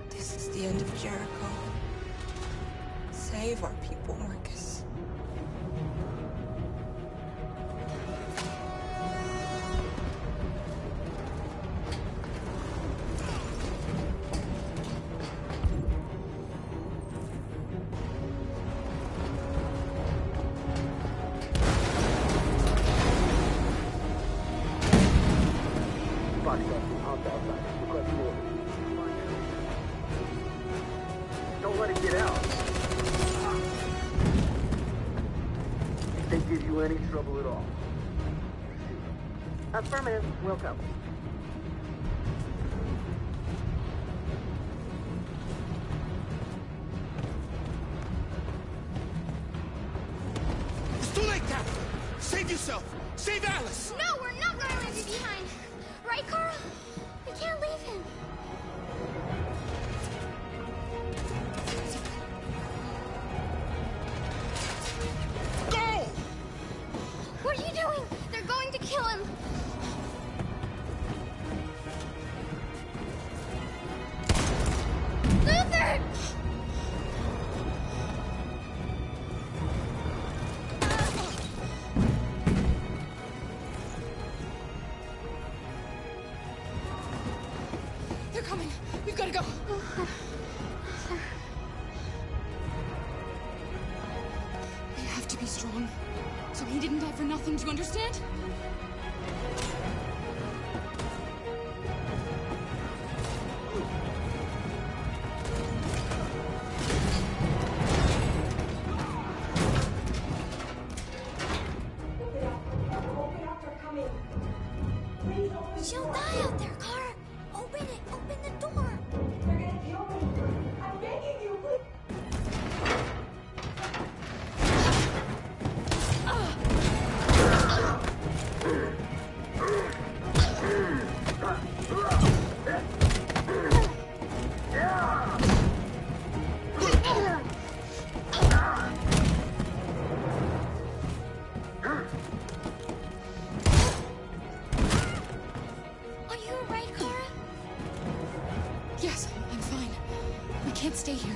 This is the end of Jericho. Save our people, Marcus. Don't let it get out. If they give you any trouble at all. Affirmative. Welcome. It's too late, Captain. Save yourself. Save Alice. No, we're not going to leave you behind. Right, Carl? We can't leave him. Go! What are you doing? They're going to kill him. Luther! They're coming. We've got to go. We have to be strong. So he didn't die for nothing, do you understand? She'll die out there, Kara. Open it. Open the door. They're gonna kill me. I'm begging you, please. Are you alright, Kara? Yes, I'm fine. We can't stay here.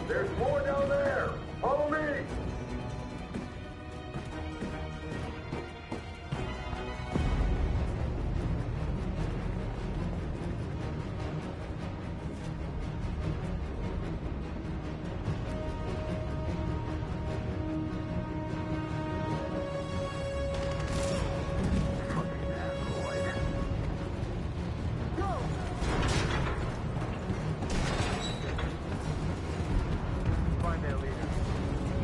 There's more down there! Follow me! Find their leader.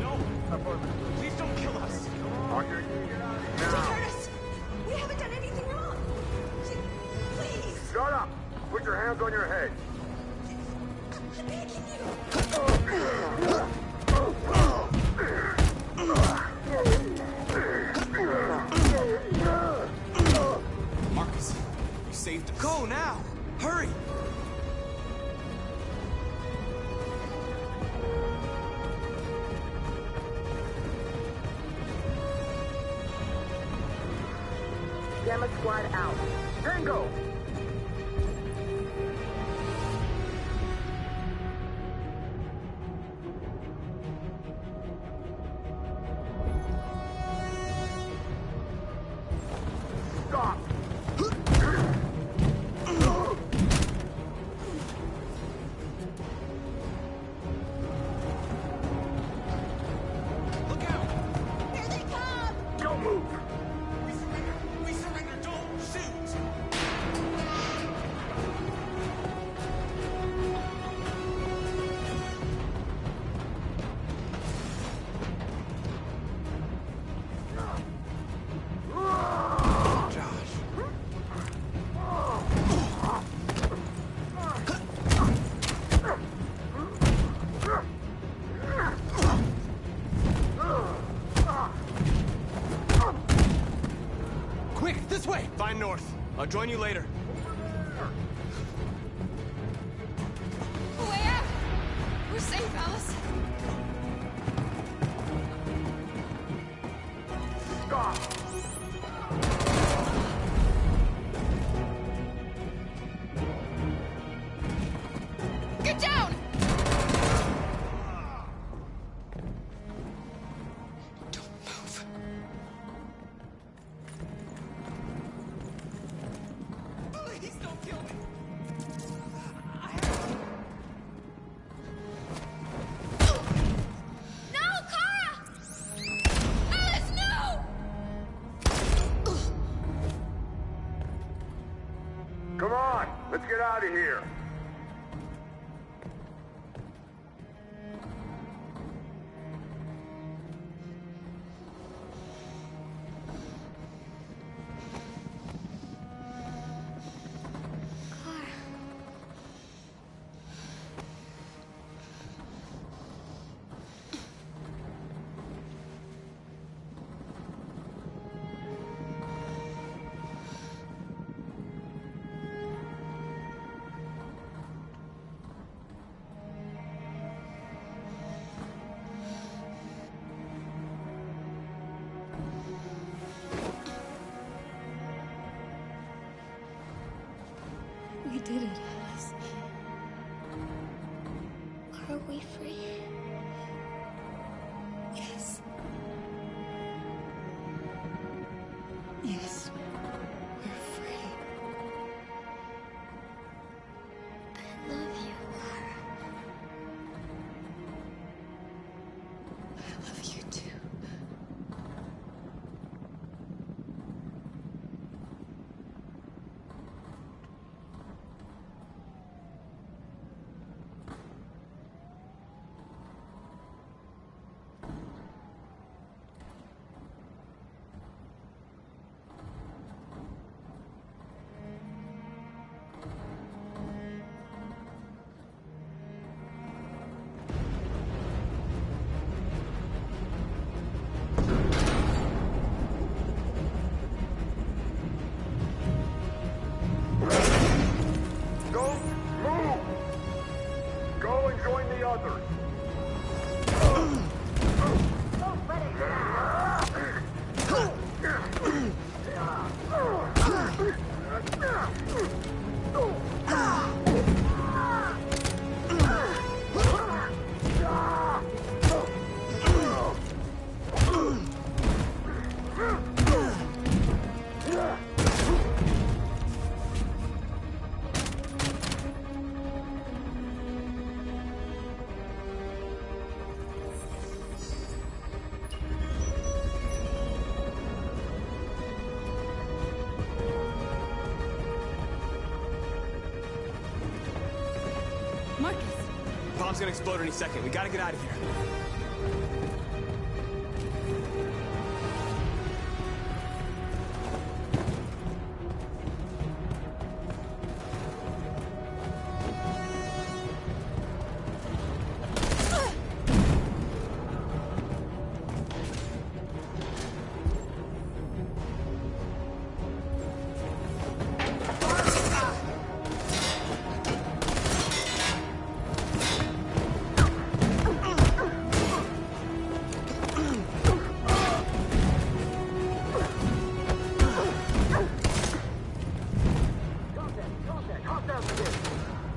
No! Please don't kill us! On your knees She now! hurt us! We haven't done anything wrong! Please! Shut up! Put your hands on your head! I'm begging you! Markus, you saved us. Go now! Hurry! Gamma Squad out. Tango! Stop! Look out! Here they come! Don't move! We surrender! Don't shoot! Josh. Quick, this way! Find north. I'll join you later. Way out! We're safe, Alice. Stop! Get down! Don't move. Please don't kill me! No, Kara! Alice, no! Come on! Let's get out of here! We did it, Alice. Are we free? Yes. Yes, we're free. I love you, Clara. I love you too. Marcus! Bomb's gonna explode any second. We gotta get out of here.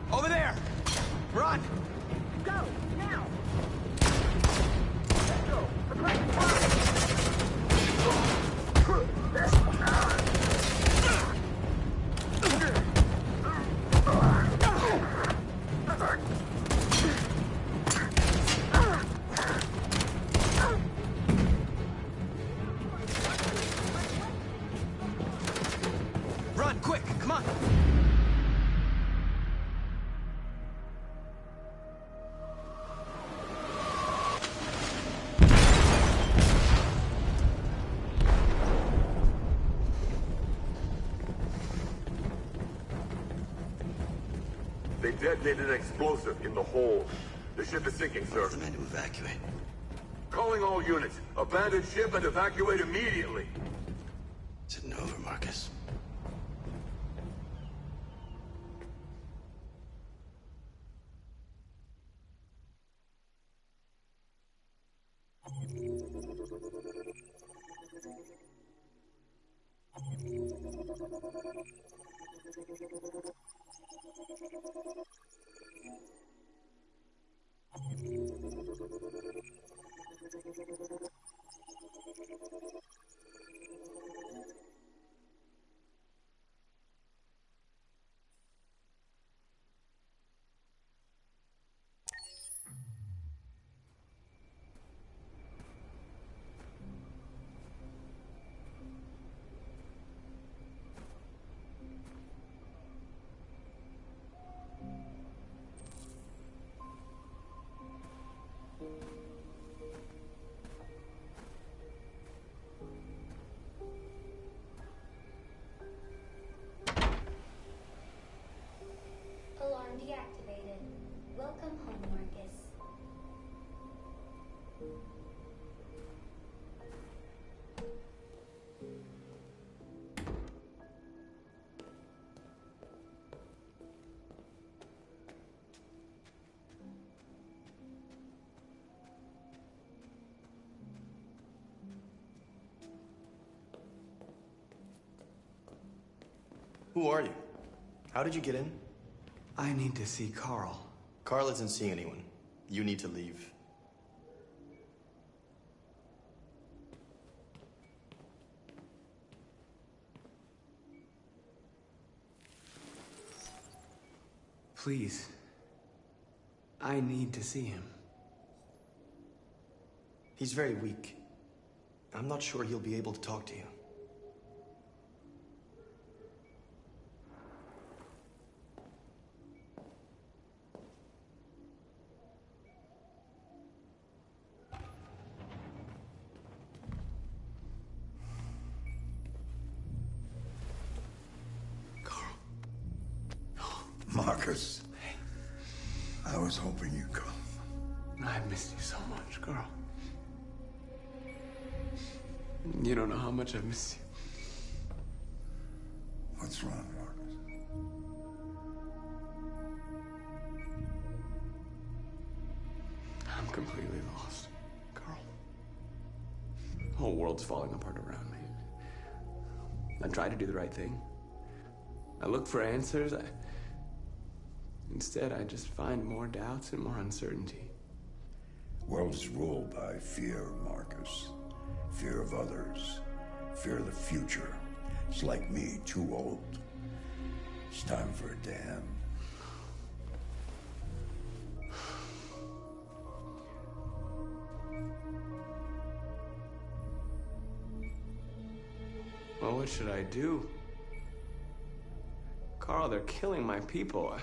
Over there! Run! Go, now! Let's go! Aggressive Run, quick! Come on! They detonated an explosive in the hold. The ship is sinking, sir. The men to evacuate. Calling all units. Abandon ship and evacuate immediately. Is it over, Marcus? Alarm deactivated. Welcome home, Marcus. Who are you? How did you get in? I need to see Carl. Carl isn't seeing anyone. You need to leave. Please. I need to see him. He's very weak. I'm not sure he'll be able to talk to you. Marcus. I was hoping you'd come. I missed you so much, girl. You don't know how much I've missed you. What's wrong, Marcus? I'm completely lost, Carl. The whole world's falling apart around me. I try to do the right thing. I look for answers. Instead, I just find more doubts and more uncertainty. World is ruled by fear, Marcus. Fear of others. Fear of the future. It's like me, too old. It's time for a dam. Well, what should I do? Carl, they're killing my people.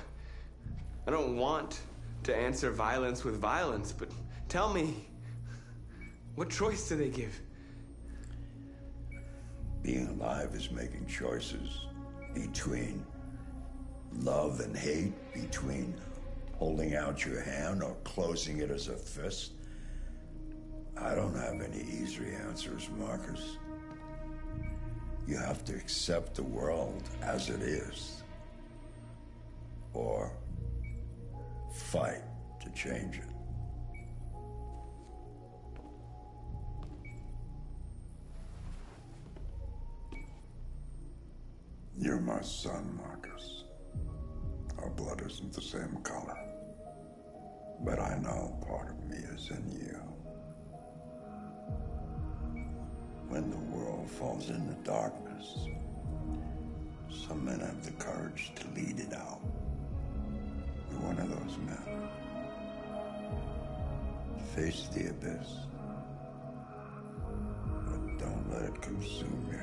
I don't want to answer violence with violence, but tell me, what choice do they give? Being alive is making choices between love and hate, between holding out your hand or closing it as a fist. I don't have any easy answers, Marcus. You have to accept the world as it is, or fight to change it. You're my son, Marcus. Our blood isn't the same color, but I know part of me is in you. When the world falls into darkness, some men have the courage to lead it out. You're one of those men. Face the abyss, but don't let it consume you.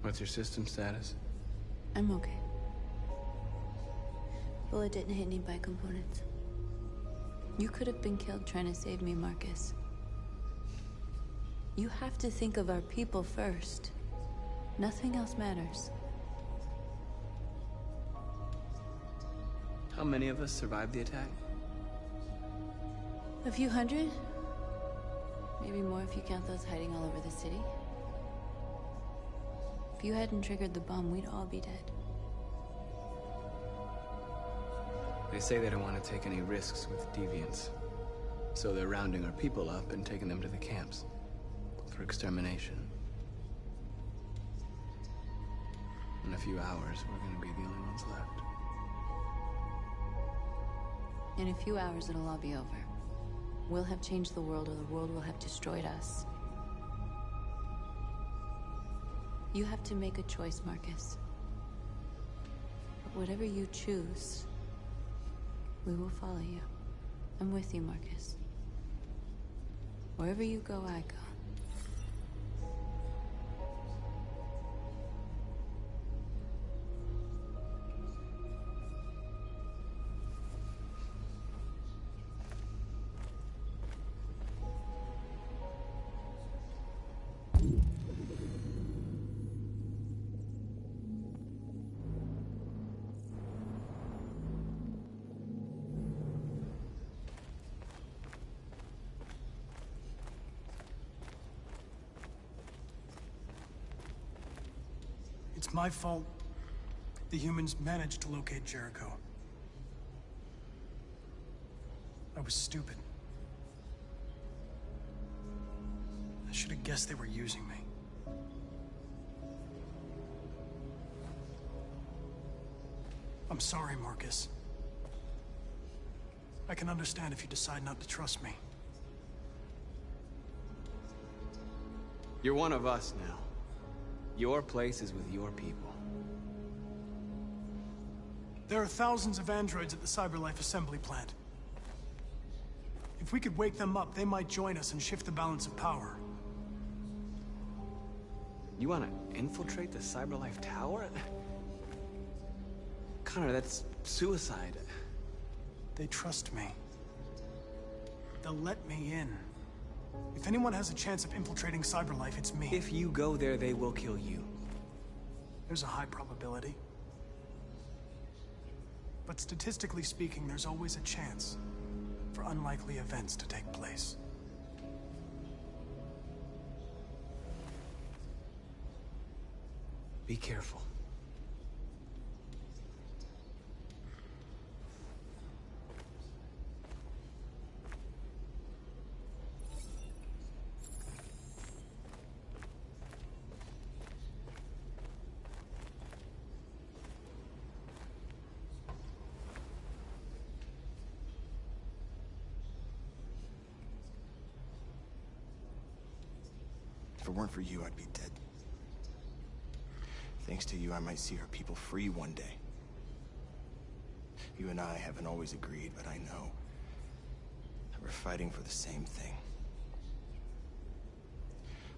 What's your system status? I'm okay. Bullet didn't hit any components. You could have been killed trying to save me, Marcus. You have to think of our people first. Nothing else matters. How many of us survived the attack? A few hundred? Maybe more if you count those hiding all over the city. If you hadn't triggered the bomb, we'd all be dead. They say they don't want to take any risks with deviants. So they're rounding our people up and taking them to the camps for extermination. In a few hours, we're going to be the only ones left. In a few hours, it'll all be over. We'll have changed the world, or the world will have destroyed us. You have to make a choice, Marcus. But whatever you choose, we will follow you. I'm with you, Marcus. Wherever you go, I go. It's my fault the humans managed to locate Jericho. I was stupid. I should have guessed they were using me. I'm sorry, Marcus. I can understand if you decide not to trust me. You're one of us now. Your place is with your people. There are thousands of androids at the CyberLife assembly plant. If we could wake them up, they might join us and shift the balance of power. You want to infiltrate the CyberLife tower? Connor, that's suicide. They trust me. They'll let me in. If anyone has a chance of infiltrating CyberLife, it's me. If you go there, they will kill you. There's a high probability. But statistically speaking, there's always a chance for unlikely events to take place. Be careful. If it weren't for you, I'd be dead. Thanks to you, I might see our people free one day. You and I haven't always agreed, but I know that we're fighting for the same thing.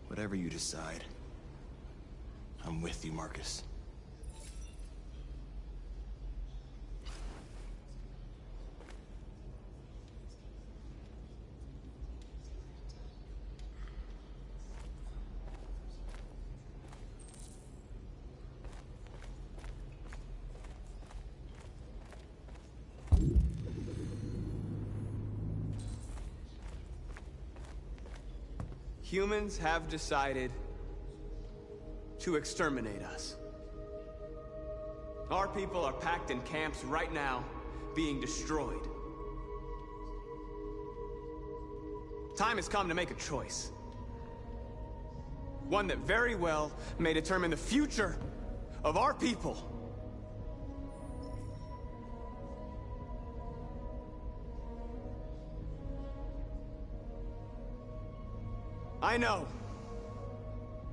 Whatever you decide, I'm with you, Markus. Humans have decided to exterminate us. Our people are packed in camps right now, being destroyed. Time has come to make a choice. One that very well may determine the future of our people.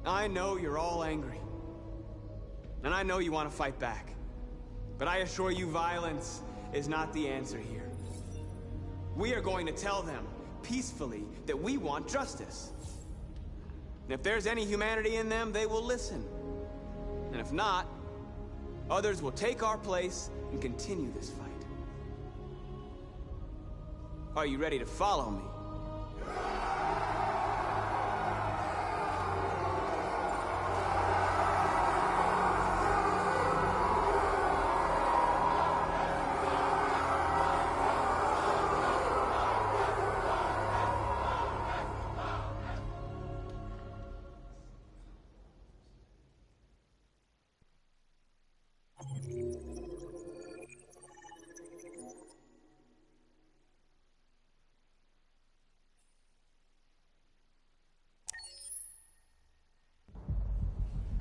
I know you're all angry. And I know you want to fight back. But I assure you, violence is not the answer here. We are going to tell them, peacefully, that we want justice. And if there's any humanity in them, they will listen. And if not, others will take our place and continue this fight. Are you ready to follow me?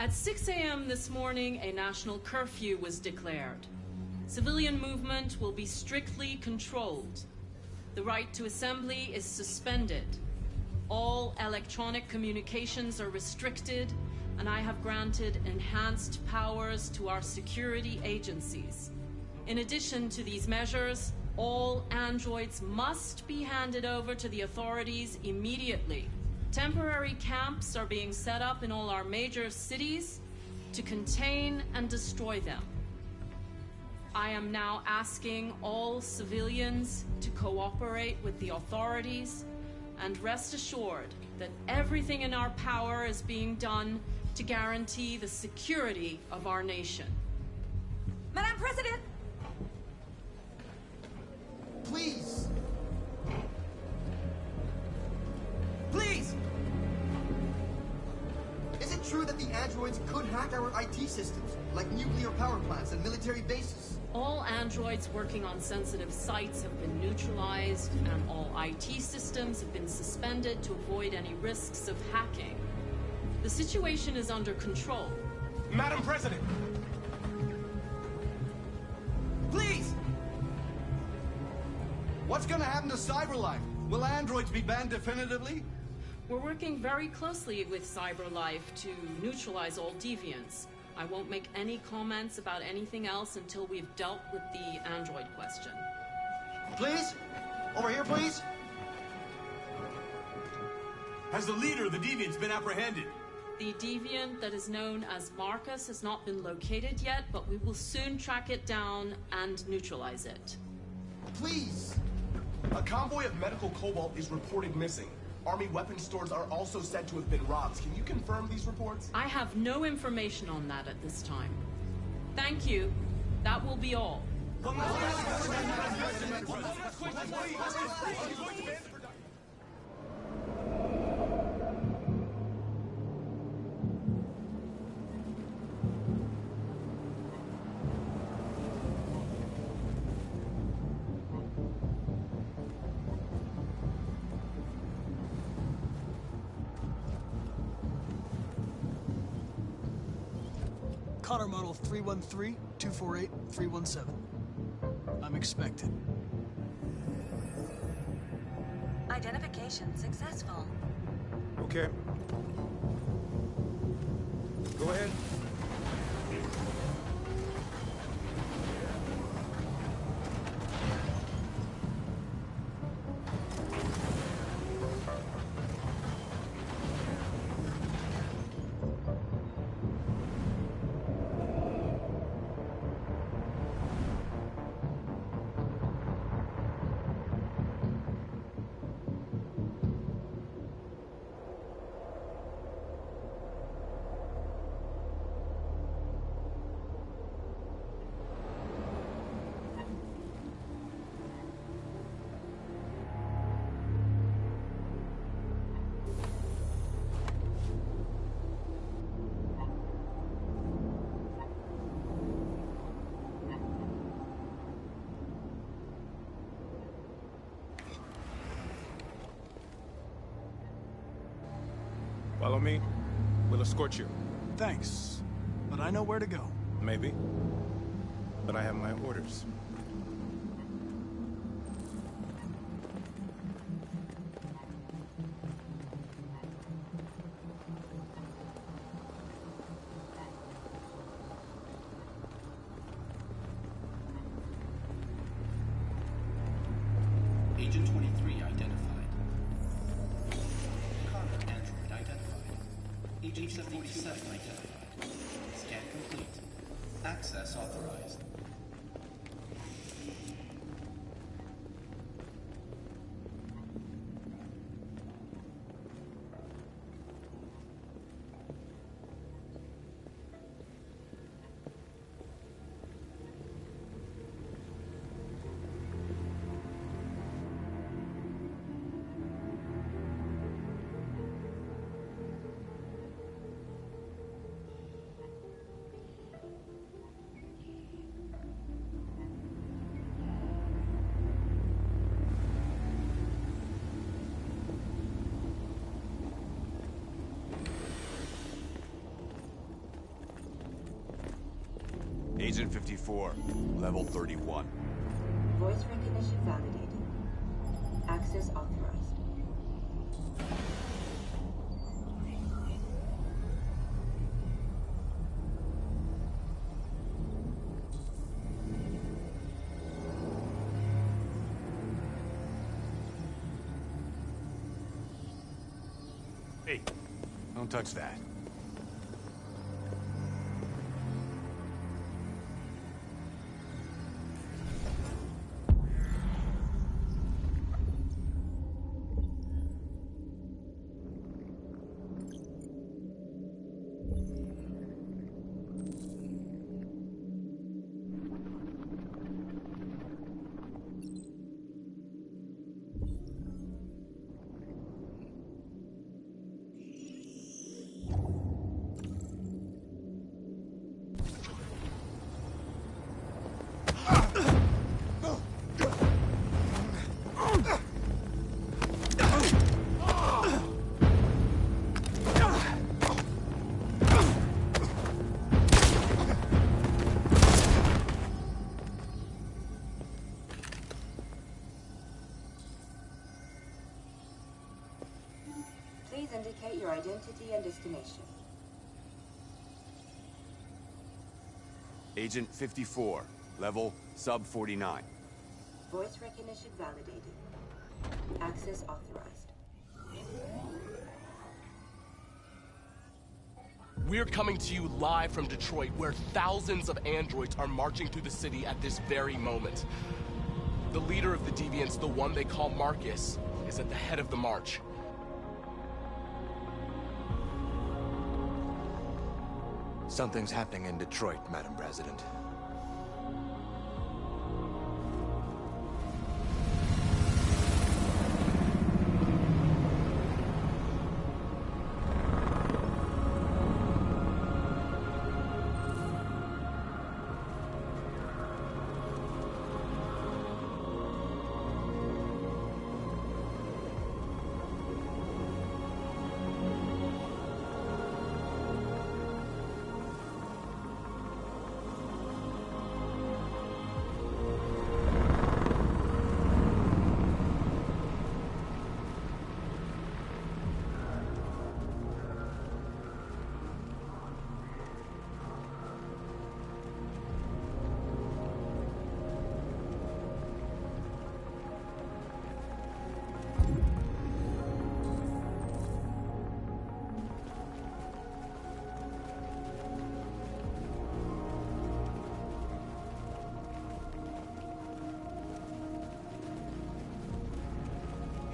At 6 a.m. this morning, a national curfew was declared. Civilian movement will be strictly controlled. The right to assembly is suspended. All electronic communications are restricted, and I have granted enhanced powers to our security agencies. In addition to these measures, all androids must be handed over to the authorities immediately. Temporary camps are being set up in all our major cities to contain and destroy them. I am now asking all civilians to cooperate with the authorities and rest assured that everything in our power is being done to guarantee the security of our nation. Madam President! Please! Please! Is it true that the androids could hack our IT systems, like nuclear power plants and military bases? All androids working on sensitive sites have been neutralized, and all IT systems have been suspended to avoid any risks of hacking. The situation is under control. Madam President! Please! What's gonna happen to CyberLife? Will androids be banned definitively? We're working very closely with CyberLife to neutralize all deviants. I won't make any comments about anything else until we've dealt with the android question. Please? Over here, please? Has the leader of the deviants been apprehended? The deviant that is known as Markus has not been located yet, but we will soon track it down and neutralize it. please! A convoy of medical cobalt is reported missing. Army weapons stores are also said to have been robbed. Can you confirm these reports? I have no information on that at this time. Thank you. That will be all. Connor model 313-248-317. I'm expected. Identification successful. Okay. Go ahead. Follow me. We'll escort you. Thanks, but I know where to go. Maybe. But I have my orders. Agent 23 identified. Connor android identified. Agent 47 identified. Scan complete. Access authorized. Agent 54, level 31. Voice recognition validated. Access authorized. Hey, don't touch that. Please indicate your identity and destination. Agent 54, level sub 49. Voice recognition validated. Access authorized. We're coming to you live from Detroit, where thousands of androids are marching through the city at this very moment. The leader of the deviants, the one they call Markus, is at the head of the march. Something's happening in Detroit, Madam President.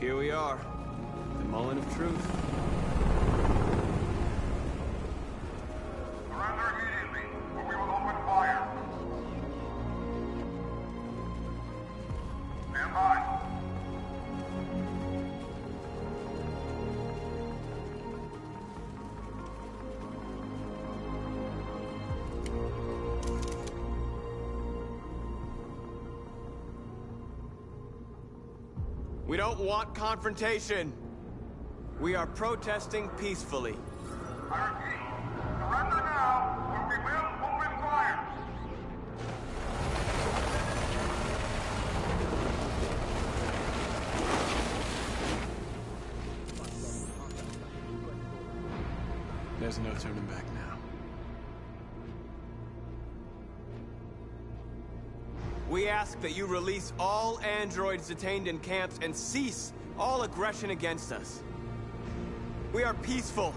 Here we are, the moment of truth. Surrender immediately, or we will open fire. Stand by. We don't want confrontation. We are protesting peacefully. I repeat, surrender now, or we will open fire. There's no turning back now. We ask that you release all androids detained in camps and cease all aggression against us. We are peaceful.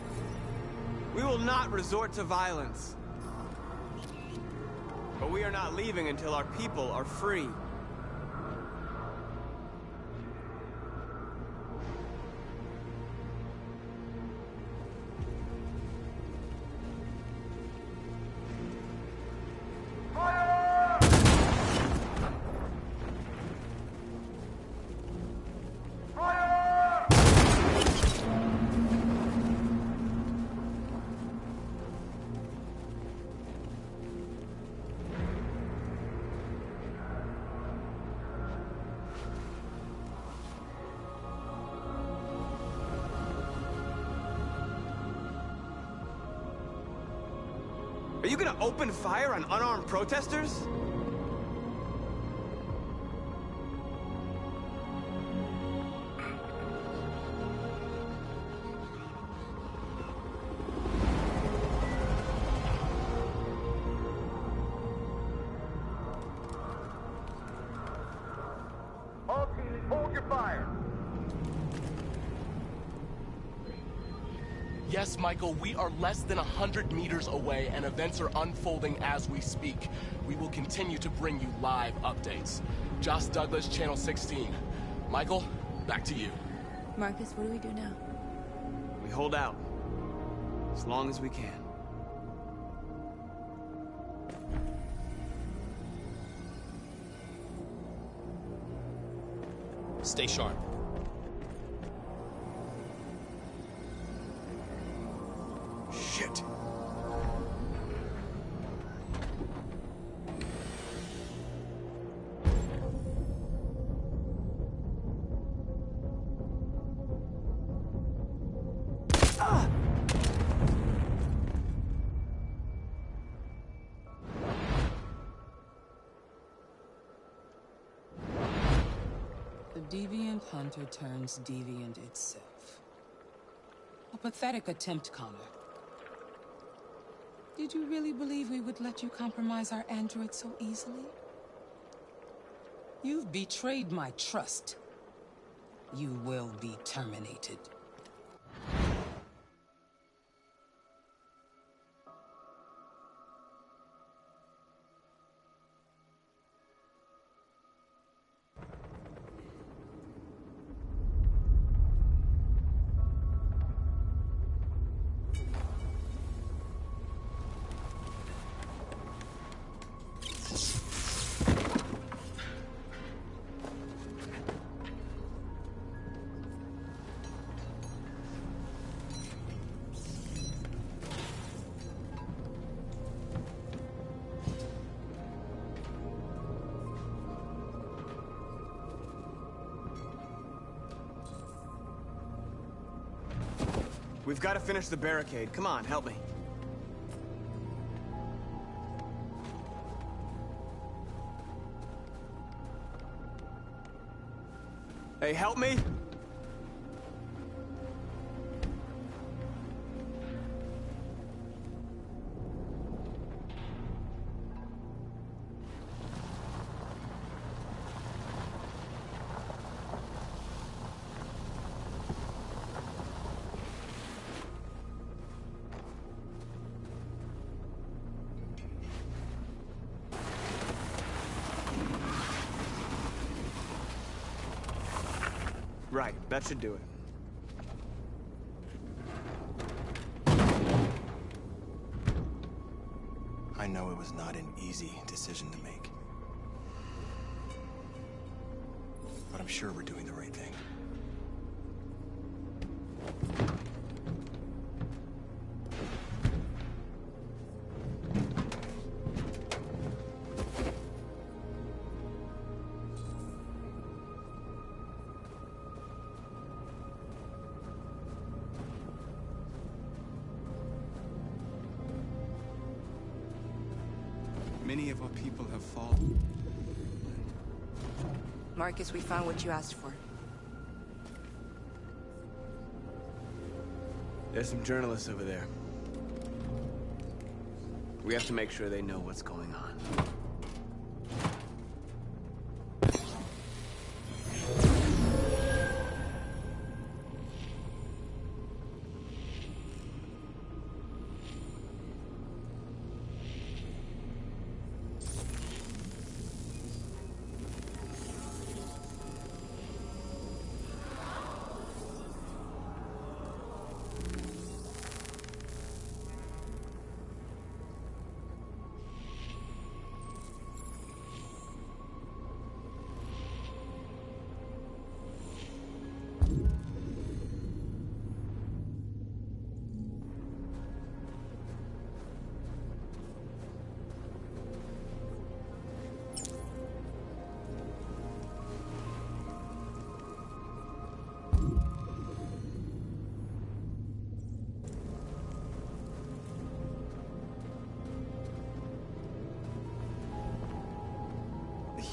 We will not resort to violence. But we are not leaving until our people are free. Are you gonna open fire on unarmed protesters? All teams, hold your fire. Yes, Michael, we are less than 100 meters away, and events are unfolding as we speak. We will continue to bring you live updates. Josh Douglas, Channel 16. Michael, back to you. Markus, what do we do now? We hold out. As long as we can. Stay sharp. Shit. The deviant hunter turns deviant itself. A pathetic attempt, Connor. Did you really believe we would let you compromise our android so easily? You've betrayed my trust. You will be terminated. We've got to finish the barricade. Come on, help me. Hey, help me! Right, that should do it. I know it was not an easy decision to make. But I'm sure we're doing the right thing. Many of our people have fallen. Marcus, we found what you asked for. There's some journalists over there. We have to make sure they know what's going on.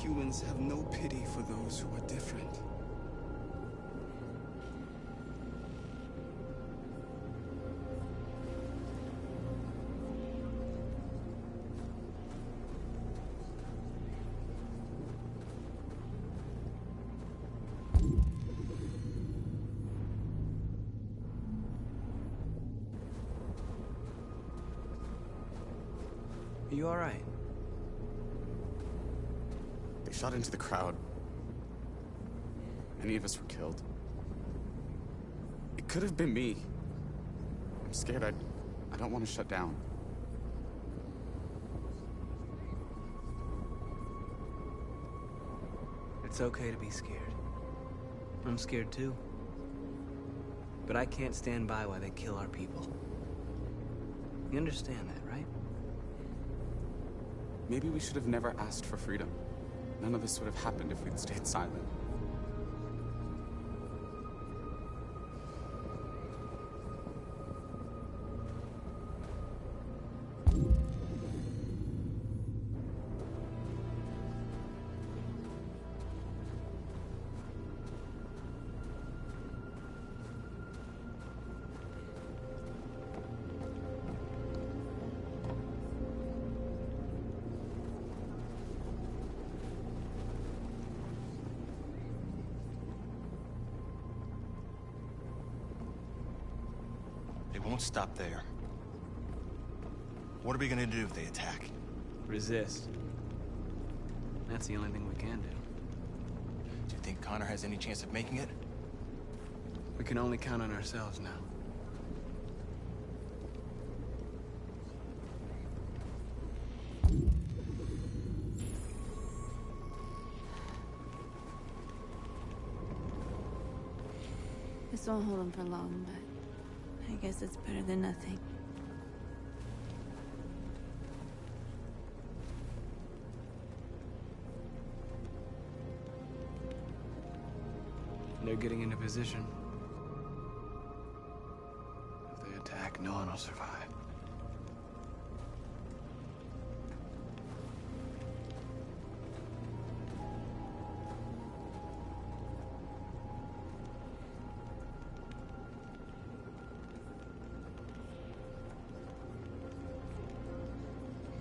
Humans have no pity for those who are different. Are you all right? They shot into the crowd. Many of us were killed. It could have been me. I'm scared. I don't want to shut down. It's okay to be scared. I'm scared too. But I can't stand by while they kill our people. You understand that, right? Maybe we should have never asked for freedom. None of this would have happened if we'd stayed silent. It won't stop there. What are we gonna do if they attack? Resist. That's the only thing we can do. Do you think Connor has any chance of making it? We can only count on ourselves now. This won't hold him for long, but I guess it's better than nothing. They're getting into position.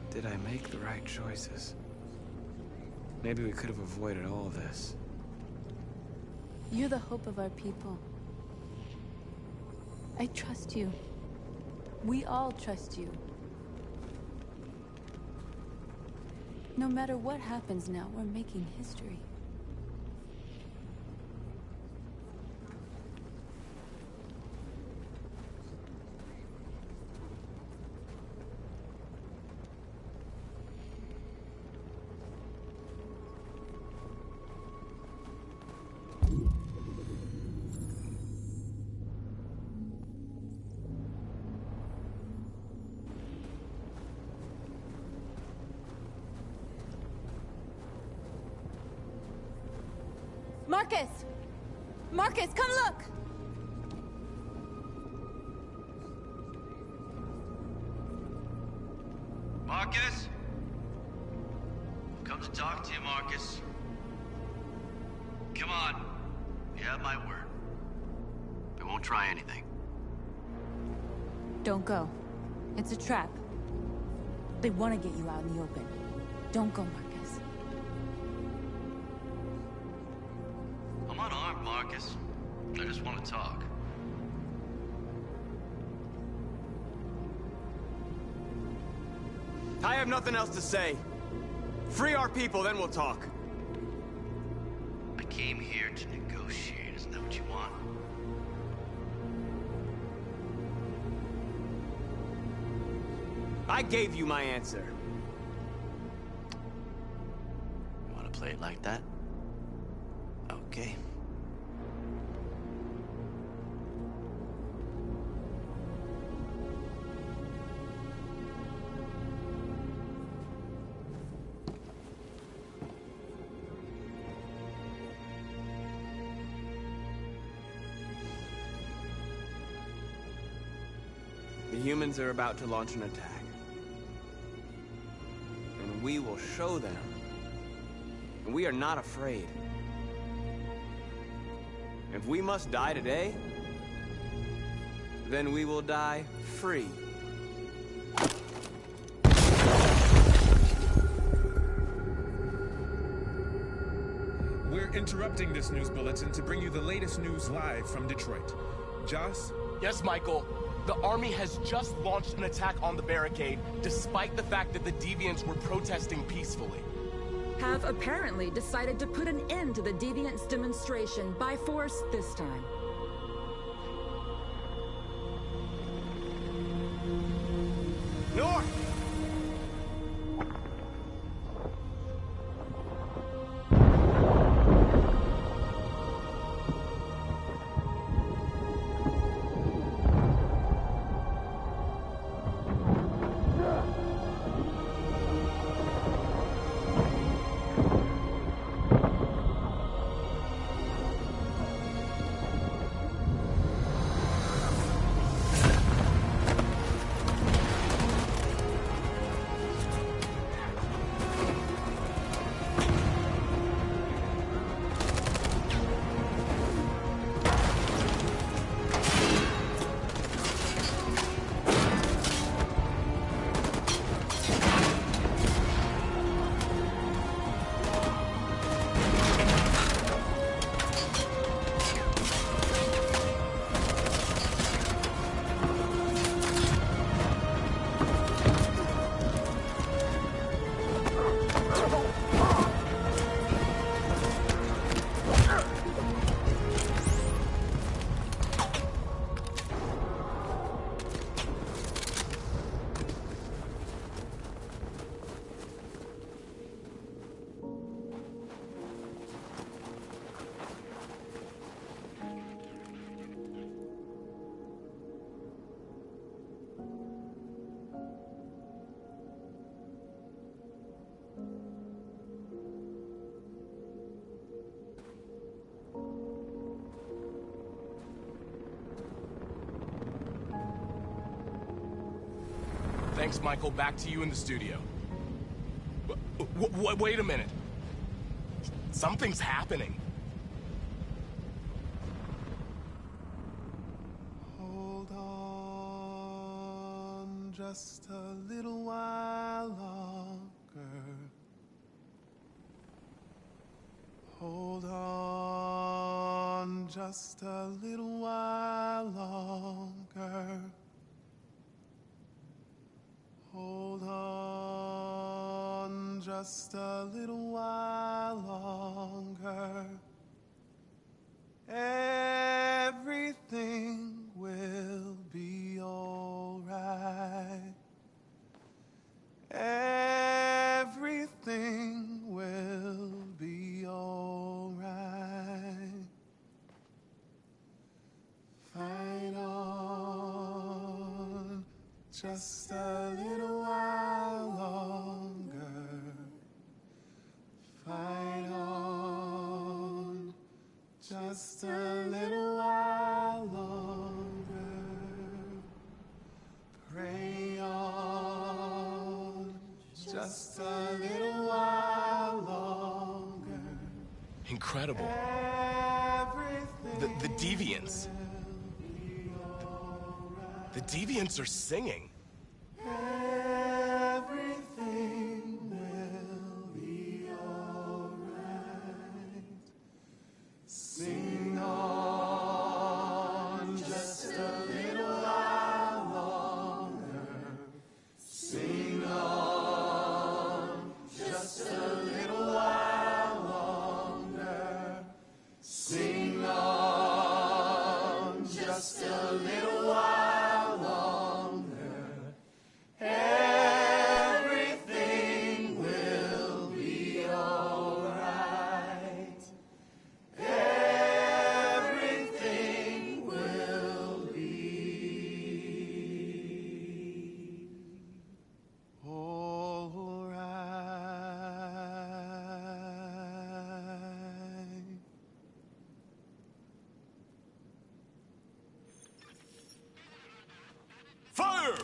Did I make the right choices? Maybe we could have avoided all this. You're the hope of our people. I trust you. We all trust you. No matter what happens now, we're making history. Markus! Markus, come look! Markus? Come to talk to you, Markus. Come on. You have my word. We won't try anything. Don't go. It's a trap. They want to get you out in the open. Don't go, Markus. I'm unarmed, Markus. I just want to talk. I have nothing else to say. Free our people, then we'll talk. I came here to negotiate. Isn't that what you want? I gave you my answer. You want to play it like that? Okay. The humans are about to launch an attack. And we will show them. And we are not afraid. If we must die today, then we will die free. We're interrupting this news bulletin to bring you the latest news live from Detroit. Joss? Yes, Michael. The army has just launched an attack on the barricade, despite the fact that the deviants were protesting peacefully. Have apparently decided to put an end to the deviants' demonstration by force this time. North! Thanks, Michael. Back to you in the studio. Wait a minute. Something's happening. Hold on just a little while longer. just a little while longer. Hold on just a little while longer. Everything will be all right. Everything will be all right. Fight on just a little while longer. Fight on just a little while longer. Pray on just a little while longer. Incredible. The deviants. The deviants are singing. Everything will be all right. Sing on just a little while longer. Sing on just a little while longer. Sing on just a little while longer. Everything will be all right. Everything will be all right. Fire!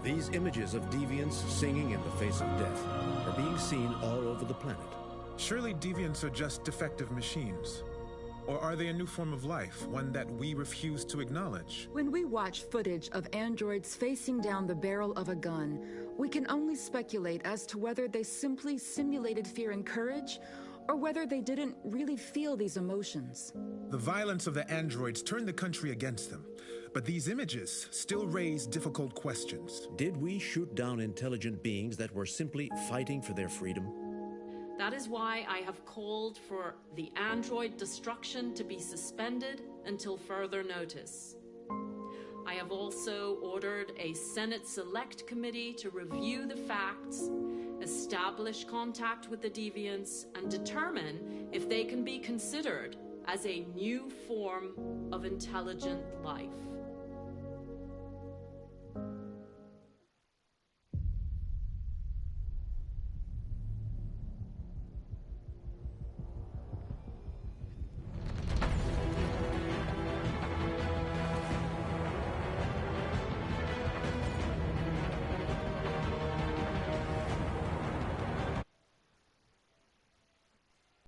These images of deviants singing in the face of death are being seen all over the planet. Surely deviants are just defective machines. Or are they a new form of life, one that we refuse to acknowledge? When we watch footage of androids facing down the barrel of a gun, we can only speculate as to whether they simply simulated fear and courage, or whether they didn't really feel these emotions. The violence of the androids turned the country against them, but these images still raise difficult questions. Did we shoot down intelligent beings that were simply fighting for their freedom? That is why I have called for the android destruction to be suspended until further notice. I have also ordered a Senate Select Committee to review the facts, establish contact with the deviants, and determine if they can be considered as a new form of intelligent life.